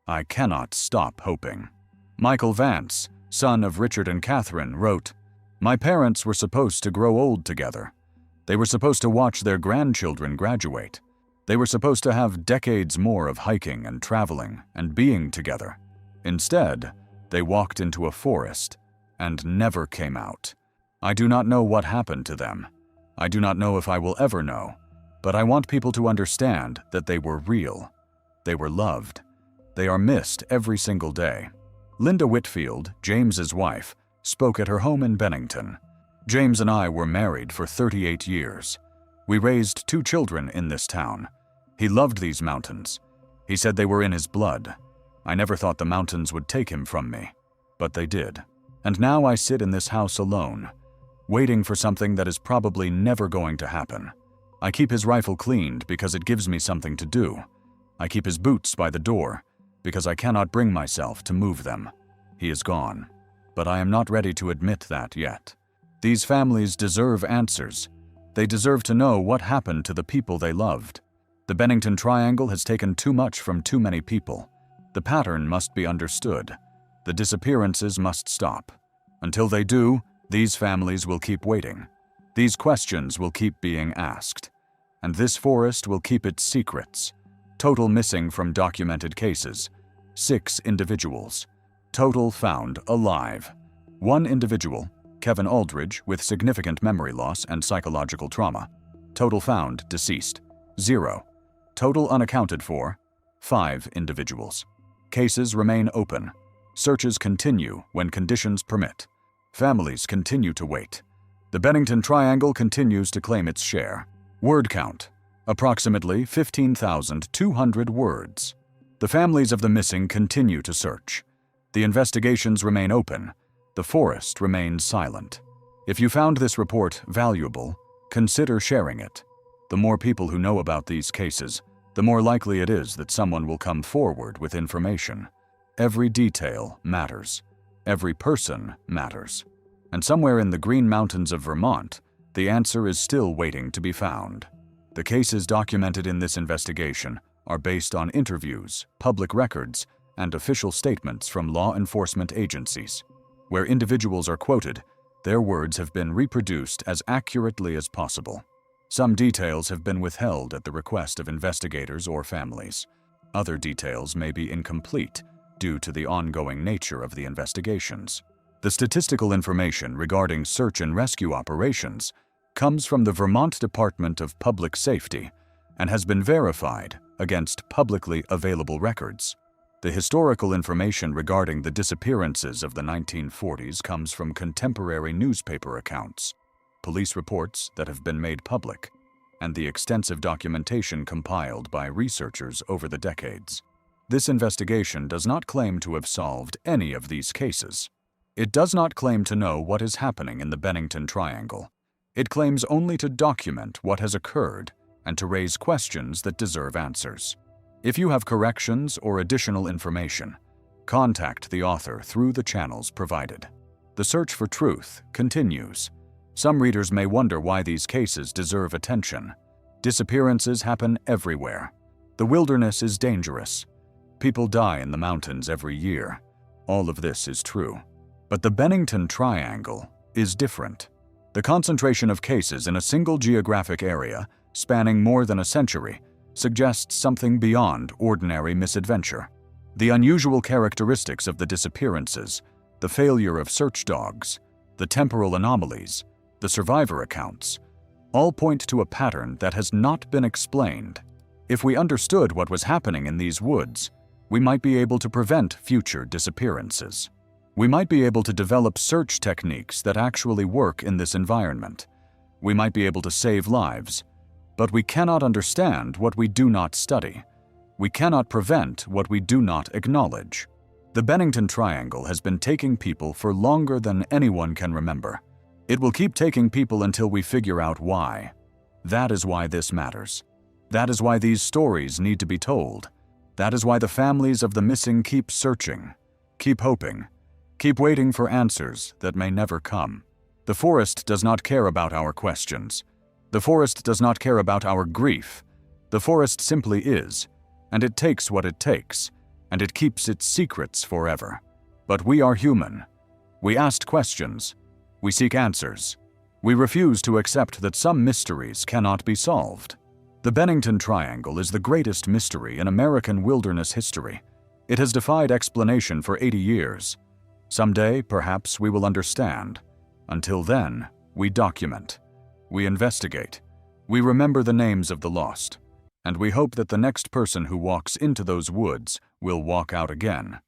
I cannot stop hoping. Michael Vance, son of Richard and Catherine, wrote, My parents were supposed to grow old together. They were supposed to watch their grandchildren graduate. They were supposed to have decades more of hiking and traveling and being together. Instead, they walked into a forest and never came out. I do not know what happened to them. I do not know if I will ever know, but I want people to understand that they were real. They were loved. They are missed every single day. Linda Whitfield, James's wife, spoke at her home in Bennington. James and I were married for 38 years. We raised 2 children in this town. He loved these mountains. He said they were in his blood. I never thought the mountains would take him from me, but they did. And now I sit in this house alone, waiting for something that is probably never going to happen. I keep his rifle cleaned because it gives me something to do. I keep his boots by the door because I cannot bring myself to move them. He is gone, but I am not ready to admit that yet. These families deserve answers. They deserve to know what happened to the people they loved. The Bennington Triangle has taken too much from too many people. The pattern must be understood. The disappearances must stop. Until they do, these families will keep waiting. These questions will keep being asked. And this forest will keep its secrets. Total missing from documented cases: 6 individuals. Total found alive: 1 individual, Kevin Aldridge, with significant memory loss and psychological trauma. Total found deceased: 0. Total unaccounted for: 5 individuals. Cases remain open. Searches continue when conditions permit. Families continue to wait. The Bennington Triangle continues to claim its share. Word count: approximately 15,200 words. The families of the missing continue to search. The investigations remain open. The forest remains silent. If you found this report valuable, consider sharing it. The more people who know about these cases, the more likely it is that someone will come forward with information. Every detail matters. Every person matters. And somewhere in the Green Mountains of Vermont, the answer is still waiting to be found. The cases documented in this investigation are based on interviews, public records, and official statements from law enforcement agencies. Where individuals are quoted, their words have been reproduced as accurately as possible. Some details have been withheld at the request of investigators or families. Other details may be incomplete due to the ongoing nature of the investigations. The statistical information regarding search and rescue operations comes from the Vermont Department of Public Safety and has been verified against publicly available records. The historical information regarding the disappearances of the 1940s comes from contemporary newspaper accounts, police reports that have been made public, and the extensive documentation compiled by researchers over the decades. This investigation does not claim to have solved any of these cases. It does not claim to know what is happening in the Bennington Triangle. It claims only to document what has occurred and to raise questions that deserve answers. If you have corrections or additional information, contact the author through the channels provided. The search for truth continues. Some readers may wonder why these cases deserve attention. Disappearances happen everywhere. The wilderness is dangerous. People die in the mountains every year. All of this is true. But the Bennington Triangle is different. The concentration of cases in a single geographic area, spanning more than a century, suggests something beyond ordinary misadventure. The unusual characteristics of the disappearances, the failure of search dogs, the temporal anomalies, the survivor accounts, all point to a pattern that has not been explained. If we understood what was happening in these woods, we might be able to prevent future disappearances. We might be able to develop search techniques that actually work in this environment. We might be able to save lives. But we cannot understand what we do not study. We cannot prevent what we do not acknowledge. The Bennington Triangle has been taking people for longer than anyone can remember. It will keep taking people until we figure out why. That is why this matters. That is why these stories need to be told. That is why the families of the missing keep searching, keep hoping, keep waiting for answers that may never come. The forest does not care about our questions. The forest does not care about our grief. The forest simply is, and it takes what it takes, and it keeps its secrets forever. But we are human. We ask questions. We seek answers. We refuse to accept that some mysteries cannot be solved. The Bennington Triangle is the greatest mystery in American wilderness history. It has defied explanation for 80 years. Someday, perhaps, we will understand. Until then, we document. We investigate. We remember the names of the lost. And we hope that the next person who walks into those woods will walk out again.